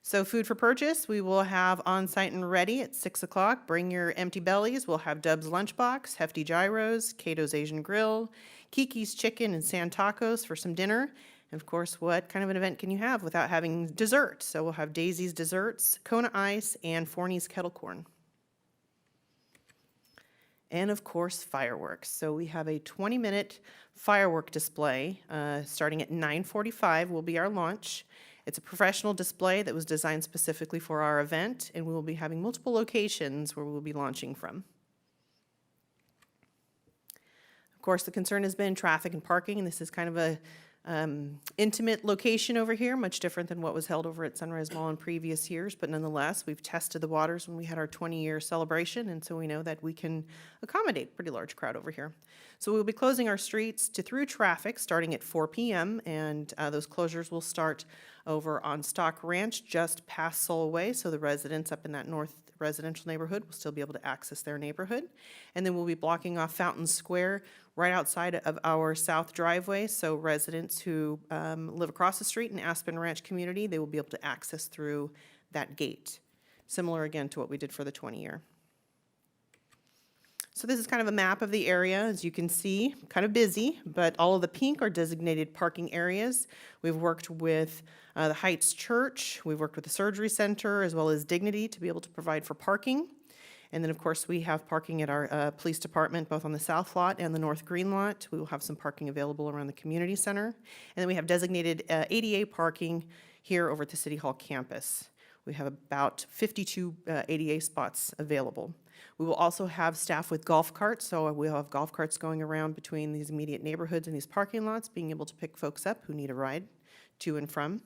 So food for purchase, we will have on site and ready at 6 o'clock. Bring your empty bellies. We'll have Dub's Lunchbox, Hefty Gyros, Cato's Asian Grill, Kiki's Chicken and Sand Tacos for some dinner. And of course, what kind of an event can you have without having dessert? So we'll have Daisy's Desserts, Kona Ice, and Forney's Kettle Corn. And of course, fireworks. So we have a 20-minute firework display starting at 9:45 will be our launch. It's a professional display that was designed specifically for our event, and we will be having multiple locations where we will be launching from. Of course, the concern has been traffic and parking, and this is kind of a intimate location over here, much different than what was held over at Sunrise Mall in previous years, but nonetheless, we've tested the waters when we had our 20-year celebration, and so we know that we can accommodate a pretty large crowd over here. So we'll be closing our streets to through traffic starting at 4 p.m., and those closures will start over on Stock Ranch, just past Solway, so the residents up in that north residential neighborhood will still be able to access their neighborhood. And then we'll be blocking off Fountain Square right outside of our south driveway, so residents who live across the street in Aspen Ranch community, they will be able to access through that gate. Similar again to what we did for the 20-year. So this is kind of a map of the area. As you can see, kind of busy, but all of the pink are designated parking areas. We've worked with the Heights Church, we've worked with the Surgery Center, as well as Dignity to be able to provide for parking. And then, of course, we have parking at our police department, both on the south lot and the north green lot. We will have some parking available around the community center. And then we have designated ADA parking here over at the City Hall campus. We have about 52 ADA spots available. We will also have staff with golf carts, so we'll have golf carts going around between these immediate neighborhoods and these parking lots, being able to pick folks up who need a ride to and from.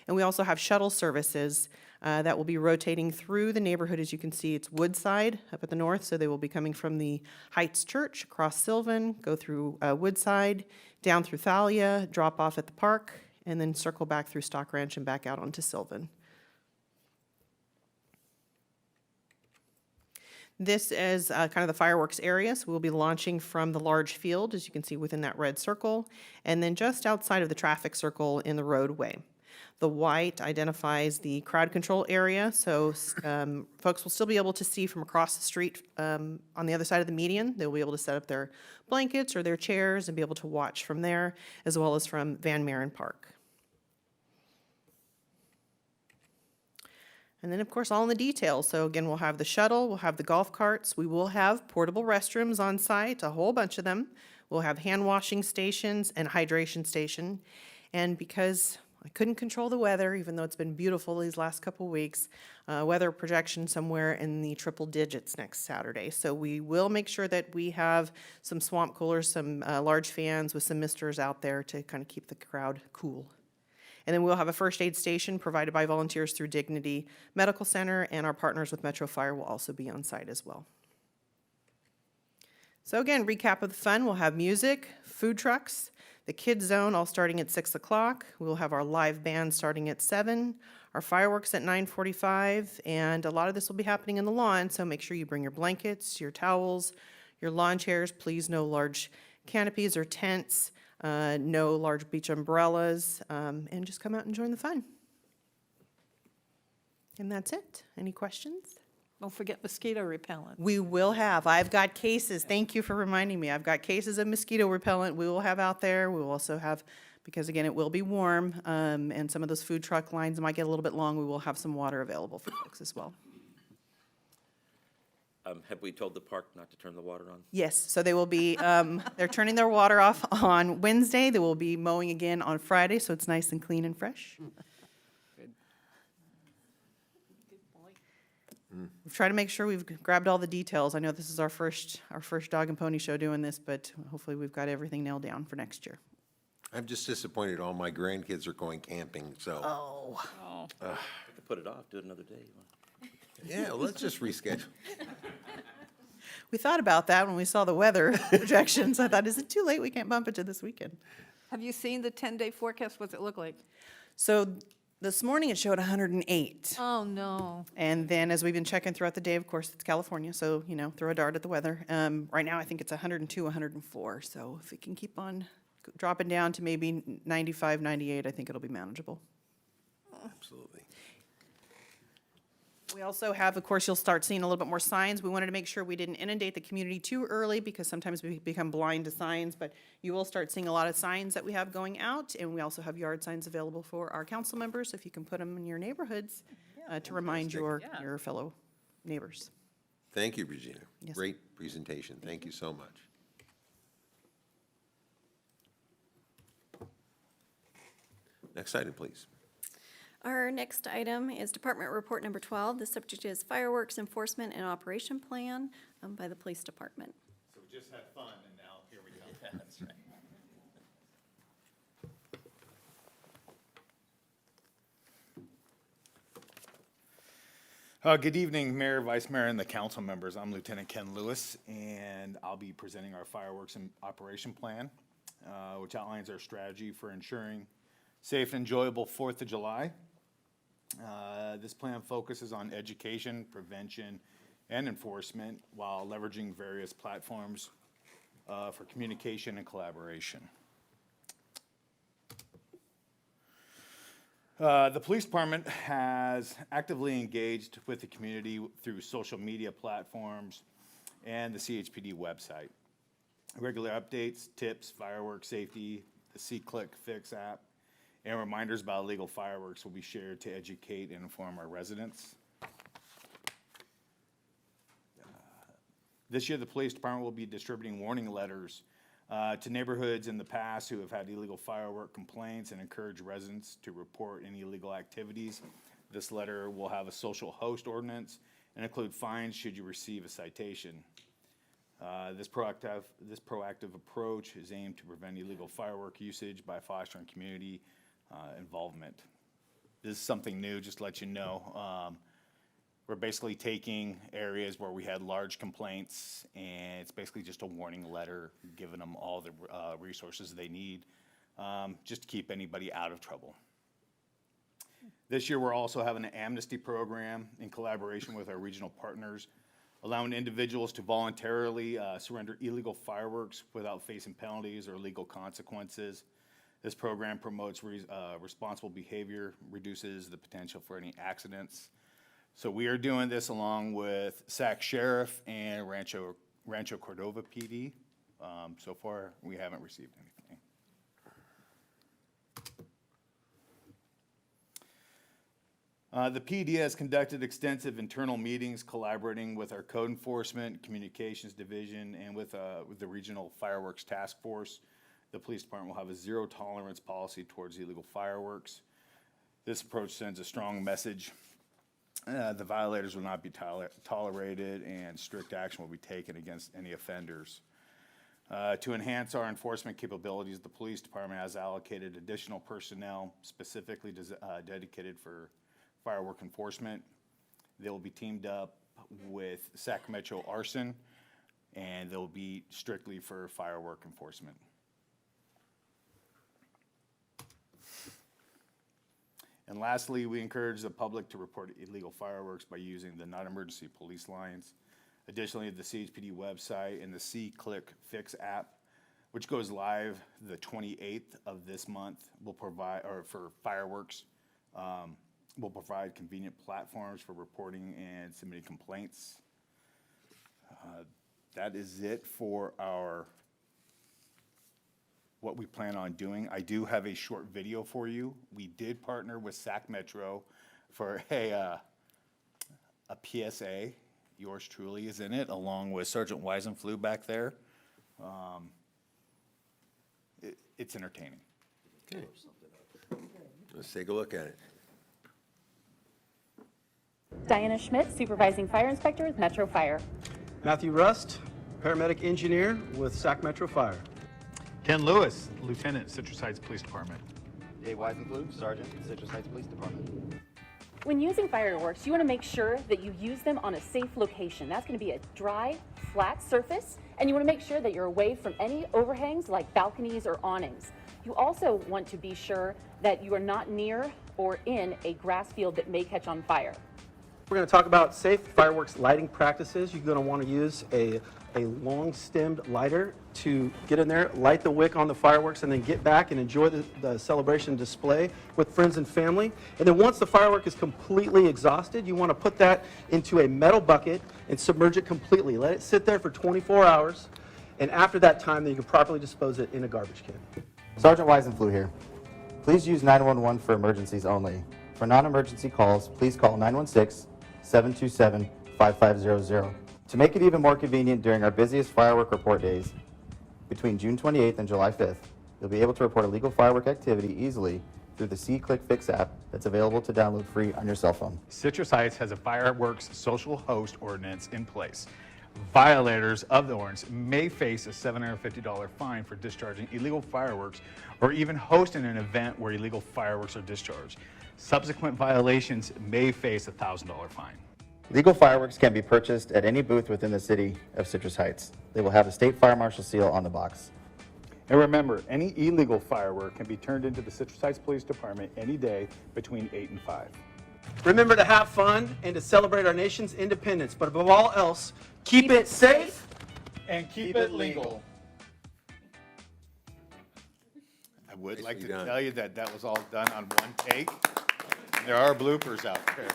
And we also have shuttle services that will be rotating through the neighborhood. As you can see, it's Woodside up at the north, so they will be coming from the Heights Church across Sylvan, go through Woodside, down through Thalia, drop off at the park, and then circle back through Stock Ranch and back out onto Sylvan. This is kind of the fireworks area, so we'll be launching from the large field, as you can see within that red circle, and then just outside of the traffic circle in the roadway. The white identifies the crowd control area, so folks will still be able to see from across the street on the other side of the median. They'll be able to set up their blankets or their chairs and be able to watch from there, as well as from Van Maren Park. And then, of course, all in the details. So again, we'll have the shuttle, we'll have the golf carts, we will have portable restrooms on site, a whole bunch of them. We'll have hand washing stations and hydration station. And because I couldn't control the weather, even though it's been beautiful these last couple of weeks, weather projection somewhere in the triple digits next Saturday. So we will make sure that we have some swamp coolers, some large fans with some misters out there to kind of keep the crowd cool. And then we'll have a first aid station provided by volunteers through Dignity Medical Center, and our partners with Metro Fire will also be on site as well. So again, recap of the fun, we'll have music, food trucks, the kids zone all starting at 6 o'clock. We'll have our live band starting at 7, our fireworks at 9:45, and a lot of this will be happening in the lawn, so make sure you bring your blankets, your towels, your lawn chairs. Please no large canopies or tents. No large beach umbrellas, and just come out and join the fun. And that's it. Any questions? Don't forget mosquito repellent. We will have. I've got cases. Thank you for reminding me. I've got cases of mosquito repellent we will have out there. We will also have because again, it will be warm, and some of those food truck lines might get a little bit long. We will have some water available for folks as well. Have we told the park not to turn the water on? Yes, so they will be, they're turning their water off on Wednesday. They will be mowing again on Friday, so it's nice and clean and fresh. We've tried to make sure we've grabbed all the details. I know this is our first dog and pony show doing this, but hopefully we've got everything nailed down for next year. I'm just disappointed all my grandkids are going camping, so. Oh. We could put it off, do it another day. Yeah, let's just reschedule. We thought about that when we saw the weather projections. I thought, is it too late? We can't bump it to this weekend. Have you seen the 10-day forecast? What's it look like? So this morning it showed 108. Oh, no. And then as we've been checking throughout the day, of course, it's California, so, you know, throw a dart at the weather. Right now, I think it's 102, 104. So if it can keep on dropping down to maybe 95, 98, I think it'll be manageable. Absolutely. We also have, of course, you'll start seeing a little bit more signs. We wanted to make sure we didn't inundate the community too early because sometimes we become blind to signs, but you will start seeing a lot of signs that we have going out, and we also have yard signs available for our council members, if you can put them in your neighborhoods to remind your fellow neighbors. Thank you, Regina. Yes. Great presentation. Thank you so much. Next item, please. Our next item is Department Report Number 12. The subject is Fireworks Enforcement and Operation Plan by the Police Department. So we just had fun, and now here we go. That's right. Good evening, Mayor, Vice Mayor, and the council members. I'm Lieutenant Ken Lewis, and I'll be presenting our Fireworks and Operation Plan, which outlines our strategy for ensuring safe and enjoyable 4th of July. This plan focuses on education, prevention, and enforcement while leveraging various platforms for communication and collaboration. The police department has actively engaged with the community through social media platforms and the CHPD website. Regular updates, tips, fireworks safety, the C-Click Fix app, and reminders about illegal fireworks will be shared to educate and inform our residents. This year, the police department will be distributing warning letters to neighborhoods in the past who have had illegal firework complaints and encourage residents to report any illegal activities. This letter will have a social host ordinance and include fines should you receive a citation. This proactive approach is aimed to prevent illegal firework usage by fostering community involvement. This is something new, just to let you know. We're basically taking areas where we had large complaints, and it's basically just a warning letter, giving them all the resources they need, just to keep anybody out of trouble. This year, we're also having an amnesty program in collaboration with our regional partners, allowing individuals to voluntarily surrender illegal fireworks without facing penalties or legal consequences. This program promotes responsible behavior, reduces the potential for any accidents. So we are doing this along with Sac Sheriff and Rancho Cordova PD. So far, we haven't received anything. The PD has conducted extensive internal meetings collaborating with our code enforcement, communications division, and with the regional fireworks task force. The police department will have a zero tolerance policy towards illegal fireworks. This approach sends a strong message. The violators will not be tolerated, and strict action will be taken against any offenders. To enhance our enforcement capabilities, the police department has allocated additional personnel specifically dedicated for firework enforcement. They will be teamed up with Sac Metro Arson, and they'll be strictly for firework enforcement. And lastly, we encourage the public to report illegal fireworks by using the non-emergency police lines. Additionally, the CHPD website and the C-Click Fix app, which goes live the 28th of this month, will provide, or for fireworks, will provide convenient platforms for reporting and submitting complaints. That is it for our what we plan on doing. I do have a short video for you. We did partner with Sac Metro for a PSA. Yours truly is in it, along with Sergeant Weisenflew back there. It's entertaining. Okay. Let's take a look at it. Diana Schmidt, Supervising Fire Inspector with Metro Fire. Matthew Rust, paramedic engineer with Sac Metro Fire. Ken Lewis, Lieutenant, Citrus Heights Police Department. Dave Weisenblum, Sergeant, Citrus Heights Police Department. When using fireworks, you want to make sure that you use them on a safe location. That's going to be a dry, flat surface, and you want to make sure that you're away from any overhangs like balconies or awnings. You also want to be sure that you are not near or in a grass field that may catch on fire. We're going to talk about safe fireworks lighting practices. You're going to want to use a long-stemmed lighter to get in there, light the wick on the fireworks, and then get back and enjoy the celebration display with friends and family. And then once the firework is completely exhausted, you want to put that into a metal bucket and submerge it completely. Let it sit there for 24 hours, and after that time, then you can properly dispose it in a garbage can. Sergeant Weisenflew here. Please use 911 for emergencies only. For non-emergency calls, please call 916-727-5500. To make it even more convenient during our busiest firework report days, between June 28th and July 5th, you'll be able to report illegal firework activity easily through the SeeClickFix app that's available to download free on your cell phone. Citrus Heights has a fireworks social host ordinance in place. Violators of the ordinance may face a $750 fine for discharging illegal fireworks or even hosting an event where illegal fireworks are discharged. Subsequent violations may face a $1,000 fine. Legal fireworks can be purchased at any booth within the city of Citrus Heights. They will have a state fire marshal seal on the box. And remember, any illegal firework can be turned into the Citrus Heights Police Department any day between 8 and 5. Remember to have fun and to celebrate our nation's independence, but above all else, keep it safe and keep it legal. I would like to tell you that that was all done on one take. There are bloopers out there.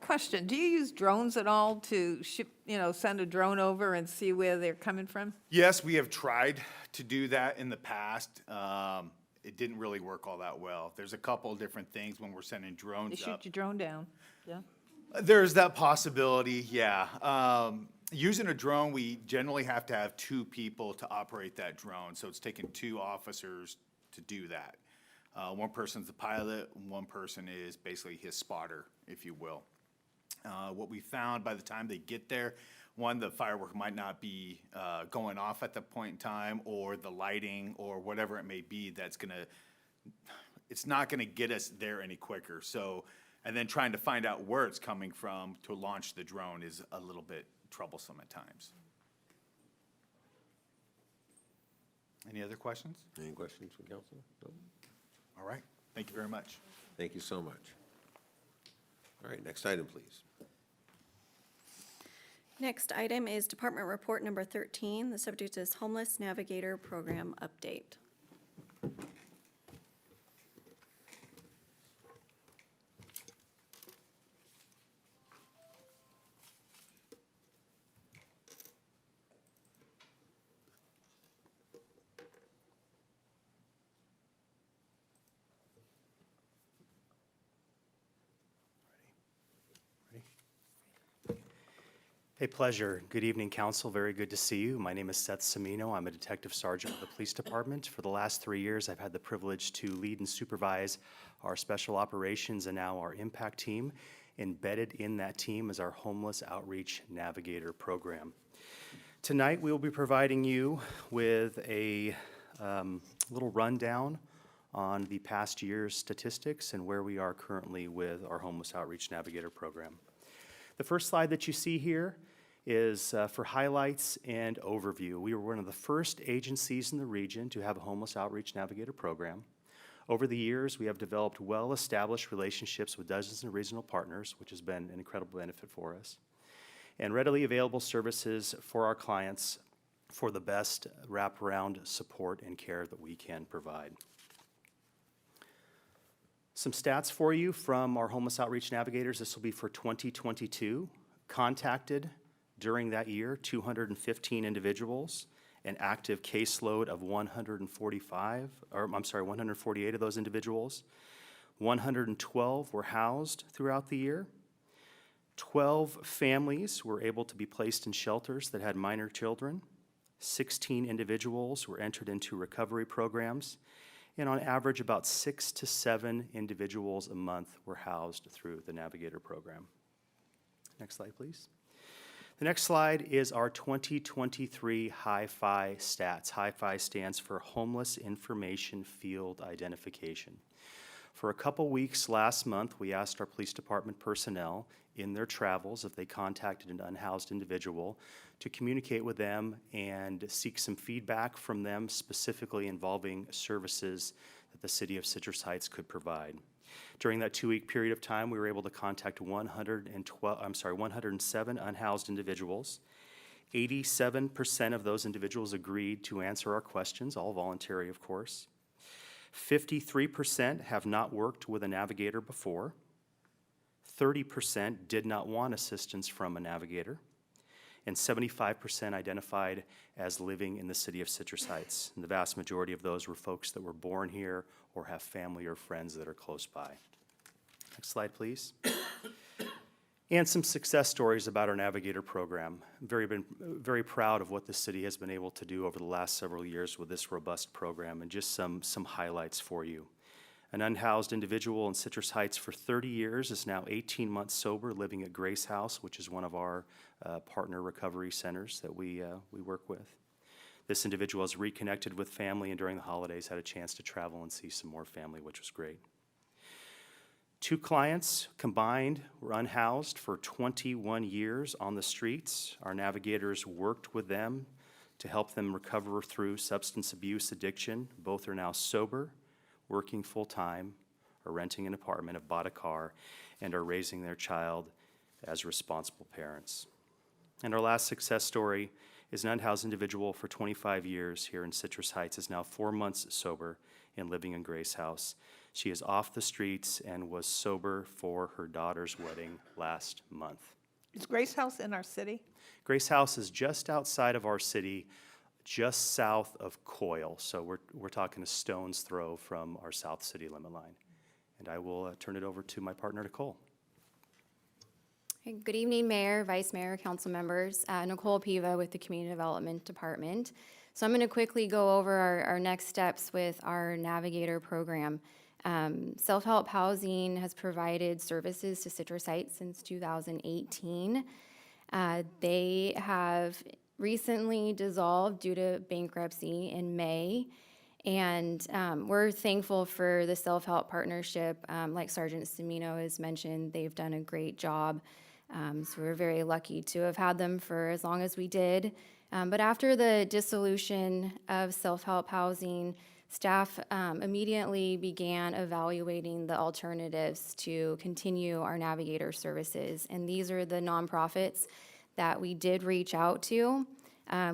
Question, do you use drones at all to ship, send a drone over and see where they're coming from? Yes, we have tried to do that in the past. It didn't really work all that well. There's a couple of different things when we're sending They drones shoot up. your drone down, yeah? There's that possibility, yeah. Using a drone, we generally have to have 2 people to operate that drone, so it's taking 2 officers to do that. One person's the pilot, one person is basically his spotter, if you will. What we found by the time they get there, one, the firework might not be going off at the point in time, or the lighting, or whatever it may be it's not gonna get us there any quicker. So, and then trying to find out where it's coming from to launch the drone is a little bit troublesome at times. Any other questions? Any questions from council? No? All right, thank you very much. Thank you so much. All right, next item, please. Next item is Department Report Number 13. The subject is Homeless Navigator Program Update. A pleasure. Good evening, council. Very good to see you. My name is Seth Semino. I'm a detective sergeant with the police department. For the last 3 years, I've had the privilege to lead and supervise our special operations and now our impact team. Embedded in that team is our Homeless Outreach Navigator program. Tonight, we will be providing you with a little rundown on the past year's statistics and where we are currently with our Homeless Outreach Navigator program. The first slide that you see here is for highlights and overview. We were one of the first agencies in the region to have a Homeless Outreach Navigator program. Over the years, we have developed well-established relationships with dozens of regional partners, which has been an incredible benefit for us, and readily available services for our clients for the best wraparound support and care that we can provide. Some stats for you from our Homeless Outreach Navigators. This will be for 2022. Contacted during that year, 215 individuals, an active caseload of 148 of those individuals. 112 were housed throughout the year. 12 families were able to be placed in shelters that had minor children. 16 individuals were entered into recovery programs. And on average, about 6 to 7 individuals a month were housed through the Navigator program. Next slide, please. The next slide is our 2023 HIFI stats. HIFI stands for Homeless Information Field Identification. For a couple weeks last month, we asked our police department personnel in their travels if they contacted an unhoused individual to communicate with them and seek some feedback from them, specifically involving services that the city of Citrus Heights could provide. During that 2-week period of time, we were able to contact 107 unhoused individuals. 87% of those individuals agreed to answer our questions, all voluntary, of course. 53% have not worked with a navigator before. 30% did not want assistance from a navigator. And 75% identified as living in the city of Citrus Heights. And the vast majority of those were folks that were born here or have family or friends that are close by. Next slide, please. And some success stories about our Navigator program. Very proud of what the city has been able to do over the last several years with this robust program, and just some highlights for you. An unhoused individual in Citrus Heights for 30 years is now 18 months sober, living at Grace House, which is one of our partner recovery centers that we work with. This individual has reconnected with family, and during the holidays had a chance to travel and see some more family, which was great. 2 clients combined were unhoused for 21 years on the streets. Our navigators worked with them to help them recover through substance abuse addiction. Both are now sober, working full-time, are renting an apartment, have bought a car, and are raising their child as responsible parents. And our last success story is an unhoused individual for 25 years here in Citrus Heights, is now 4 months sober and living in Grace House. She is off the streets and was sober for her daughter's wedding last month. Is Grace House in our city? Grace House is just outside of our city, just south of Coyle. So we're talking a stone's throw from our South City limit line. And I will turn it over to my partner, Nicole. Good evening, Mayor, Vice Mayor, Council members. Nicole Piva with the Community Development Department. So I'm going to quickly go over our next steps with our Navigator program. Self-help housing has provided services to Citrus Heights since 2018. They have recently dissolved due to bankruptcy in May. And we're thankful for the self-help partnership. Like Sergeant Cimino has mentioned, they've done a great job. So we're very lucky to have had them for as long as we did. But after the dissolution of self-help housing, staff immediately began evaluating the alternatives to continue our Navigator services. And these are the nonprofits that we did reach out to.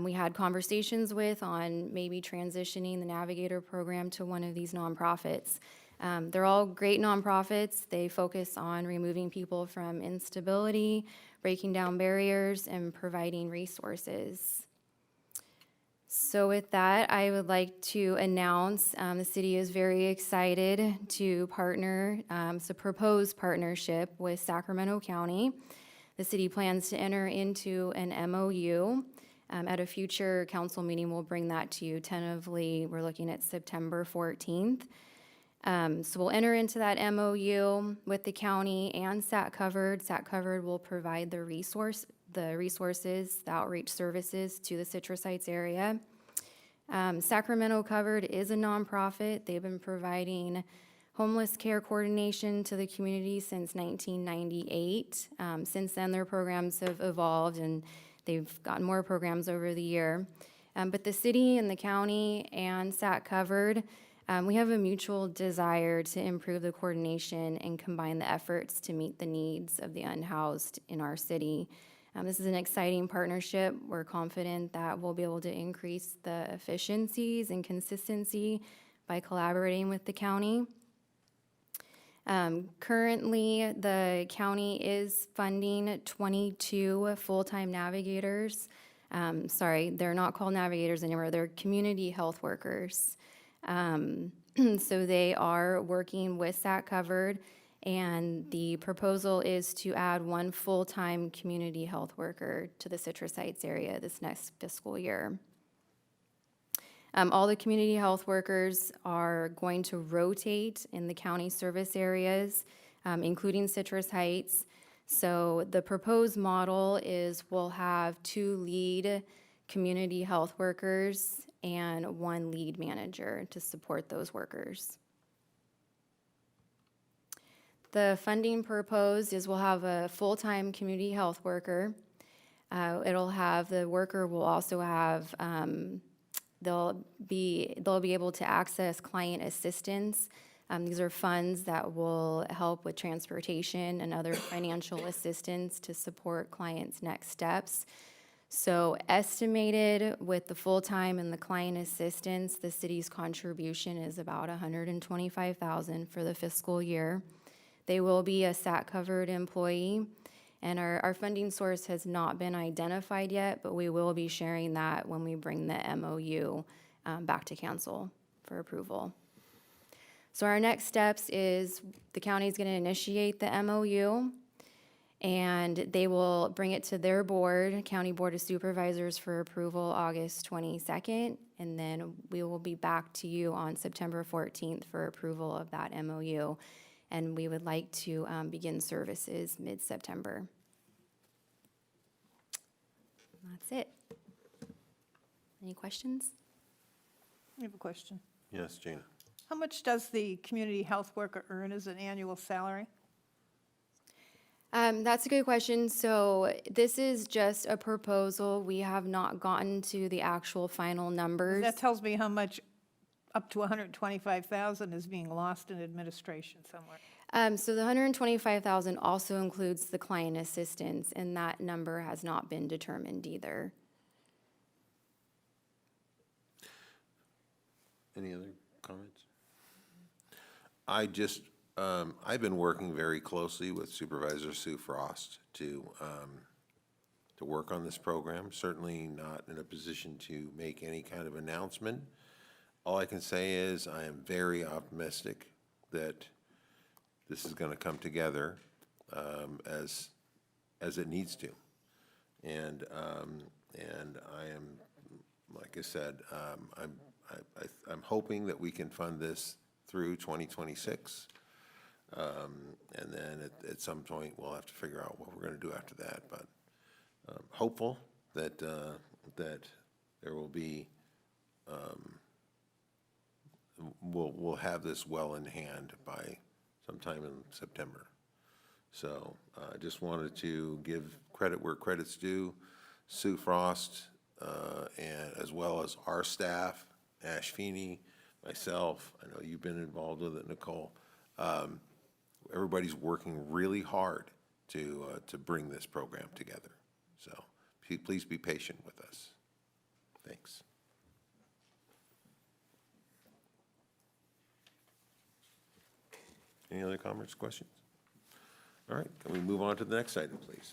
We had conversations with on maybe transitioning the Navigator program to one of these nonprofits. They're all great nonprofits. They focus on removing people from instability, breaking down barriers, and providing resources. So with that, I would like to announce the city is very excited to partner, it's a proposed partnership with Sacramento County. The city plans to enter into an MOU. At a future council meeting, we'll bring that to you tentatively. We're looking at September 14th. So we'll enter into that MOU with the county and SAT Covered. SAT Covered will provide the resources, the outreach services to the Citrus Heights area. Sacramento Covered is a nonprofit. They've been providing homeless care coordination to the community since 1998. Since then, their programs have evolved and they've gotten more programs over the year. But the city and the county and SAT Covered, we have a mutual desire to improve the coordination and combine the efforts to meet the needs of the unhoused in our city. This is an exciting partnership. We're confident that we'll be able to increase the efficiencies and consistency by collaborating with the county. Currently, the county is funding 22 full-time navigators Sorry, they're not called navigators anymore, they're community health workers. So they are working with SAT Covered, and the proposal is to add one full-time community health worker to the Citrus Heights area this next fiscal year. All the community health workers are going to rotate in the county service areas, including Citrus Heights. So the proposed model is we'll have 2 lead community health workers and 1 lead manager to support those workers. The funding proposed is we'll have a full-time community health worker. The worker will also have, they'll be able to access client assistance. These are funds that will help with transportation and other financial assistance to support clients' next steps. So estimated with the full-time and the client assistance, the city's contribution is about $125,000 for the fiscal year. They will be a SAT-covered employee, and our funding source has not been identified yet, but we will be sharing that when we bring the MOU back to council for approval. So our next steps is the county is going to initiate the MOU, and they will bring it to their board, County Board of Supervisors, for approval August 22nd, and then we will be back to you on September 14th for approval of that MOU, and we would like to begin services mid-September. That's it. Any questions? I have a question. Yes, Gina. How much does the community health worker earn as an annual salary? That's a good question. So this is just a proposal. We have not gotten to the actual final numbers. That tells me how much up to 125,000 is being lost in administration somewhere. So the 125,000 also includes the client assistance, and that number has not been determined either. Any other comments? I've been working very closely with Supervisor Sue Frost to work on this program. Certainly not in a position to make any kind of announcement. All I can say is I am very optimistic that this is going to come together as it needs to, and I am, like I said, I'm hoping that we can fund this through 2026, and then at some point we'll have to figure out what we're going to do after that. But hopeful that that there will be. We'll have this well in hand by sometime in September. So I just wanted to give credit where credit's due. Sue Frost, and as well as our staff, Ash Feeney, myself, I know you've been involved with it, Nicole. Everybody's working really hard to bring this program together. So please be patient with us. Thanks. Any other comments, questions? All right, can we move on to the next item, please?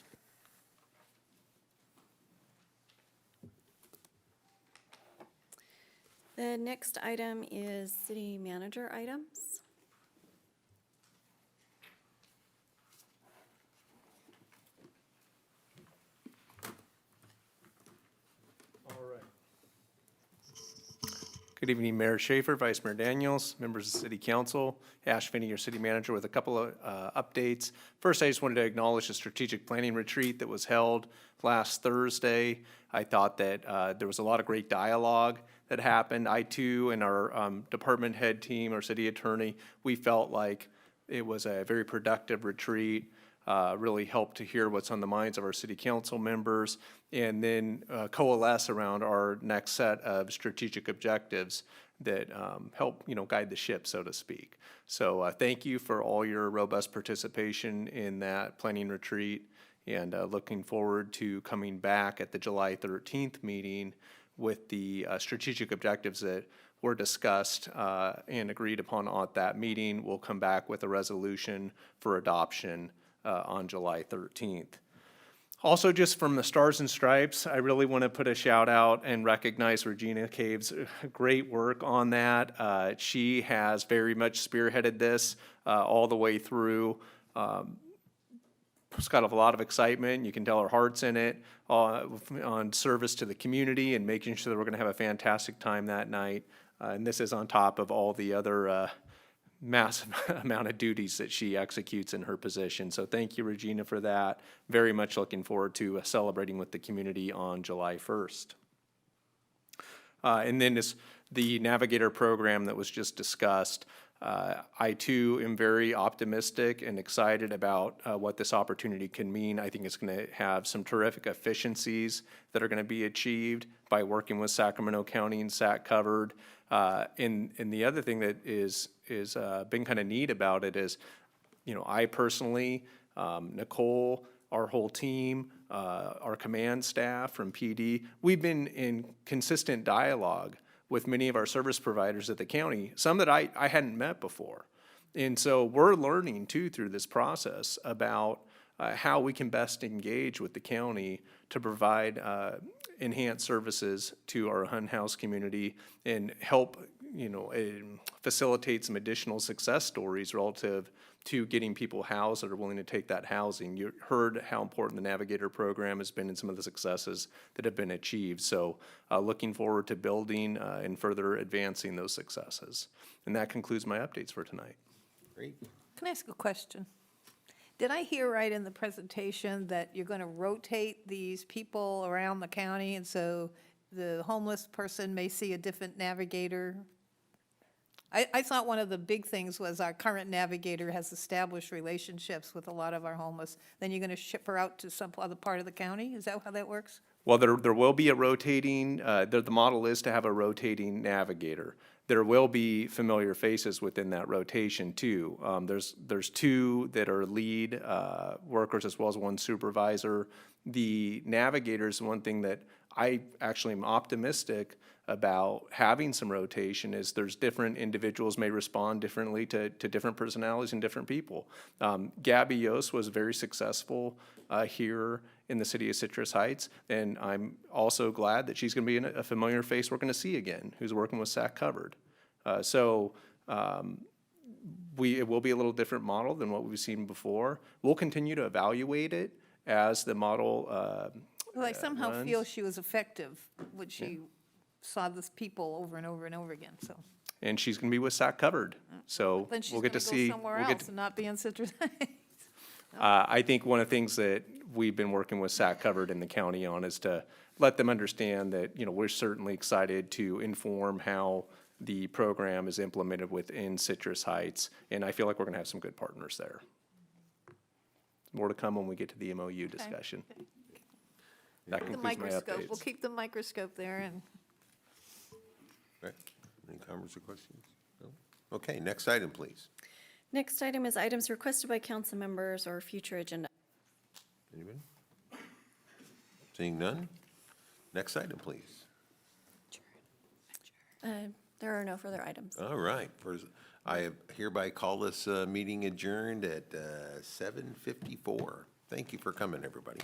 The next item is city manager items. Good evening, Mayor Schaefer, Vice Mayor Daniels, members of the City Council, Ash Finney, your city manager, with a couple of updates. First, I just wanted to acknowledge the strategic planning retreat that was held last Thursday. I thought that there was a lot of great dialogue that happened. I too, and our department head team, our city attorney, we felt like it was a very productive retreat. Really helped to hear what's on the minds of our city council members, and then coalesce around our next set of strategic objectives that help, guide the ship, so to speak. So thank you for all your robust participation in that planning retreat, and looking forward to coming back at the July 13th meeting with the strategic objectives that were discussed and agreed upon at that meeting. We'll come back with a resolution for adoption on July 13th. Also, just from the Stars and Stripes, I really want to put a shout out and recognize Regina Cave's great work on that. She has very much spearheaded this all the way through. It's got a lot of excitement. You can tell her heart's in it on service to the community and making sure that we're going to have a fantastic time that night. And this is on top of all the other massive amount of duties that she executes in her position. So thank you, Regina, for that. Very much looking forward to celebrating with the community on July 1st. And then the Navigator program that was just discussed. I too am very optimistic and excited about what this opportunity can mean. I think it's going to have some terrific efficiencies that are going to be achieved by working with Sacramento County and SAC Covered. And the other thing that is been kind of neat about it is, you know, I personally, Nicole, our whole team, our command staff from PD, we've been in consistent dialogue with many of our service providers at the county, some that I hadn't met before. And so we're learning too through this process about how we can best engage with the county to provide enhanced services to our Hunhouse community and help, you know, facilitate some additional success stories relative to getting people housed that are willing to take that housing. You heard how important the Navigator program has been and some of the successes that have been achieved. So looking forward to building and further advancing those successes. And that concludes my updates for tonight. Great. Can I ask a question? Did I hear right in the presentation that you're going to rotate these people around the county, and so the homeless person may see a different navigator? I thought one of the big things was our current navigator has established relationships with a lot of our homeless. Then you're going to ship her out to some other part of the county? Is that how that works? Well, there will be a rotating, the model is to have a rotating navigator. There will be familiar faces within that rotation too. There's two that are lead workers as well as one supervisor. The navigators, one thing that I actually am optimistic about having some rotation is there's different individuals may respond differently to different personalities and different people. Gabby Yost was very successful here in the city of Citrus Heights, and I'm also glad that she's going to be a familiar face we're going to see again, who's working with SAC Covered. It will be a little different model than what we've seen before. We'll continue to evaluate it as the model Well, I somehow runs. feel she was effective when she saw this people over and over and over again, so. And she's going to be with SAC Covered, so Then she's we'll going get to to go see. somewhere we'll get else to- and not be in Citrus Heights. I think one of the things that we've been working with SAC Covered in the county on is to let them understand that, you know, we're certainly excited to inform how the program is implemented within Citrus Heights, and I feel like we're going to have some good partners there. More to come when we get to the MOU discussion. That The concludes my microscope, we'll updates. keep the microscope there and. Right. Any comments or questions? No? Okay, next item, please. Next item is items requested by council members or future agenda. Anybody? Seeing none? Next item, please. There are no further items. All right. I hereby call this meeting adjourned at 7:54. Thank you for coming, everybody.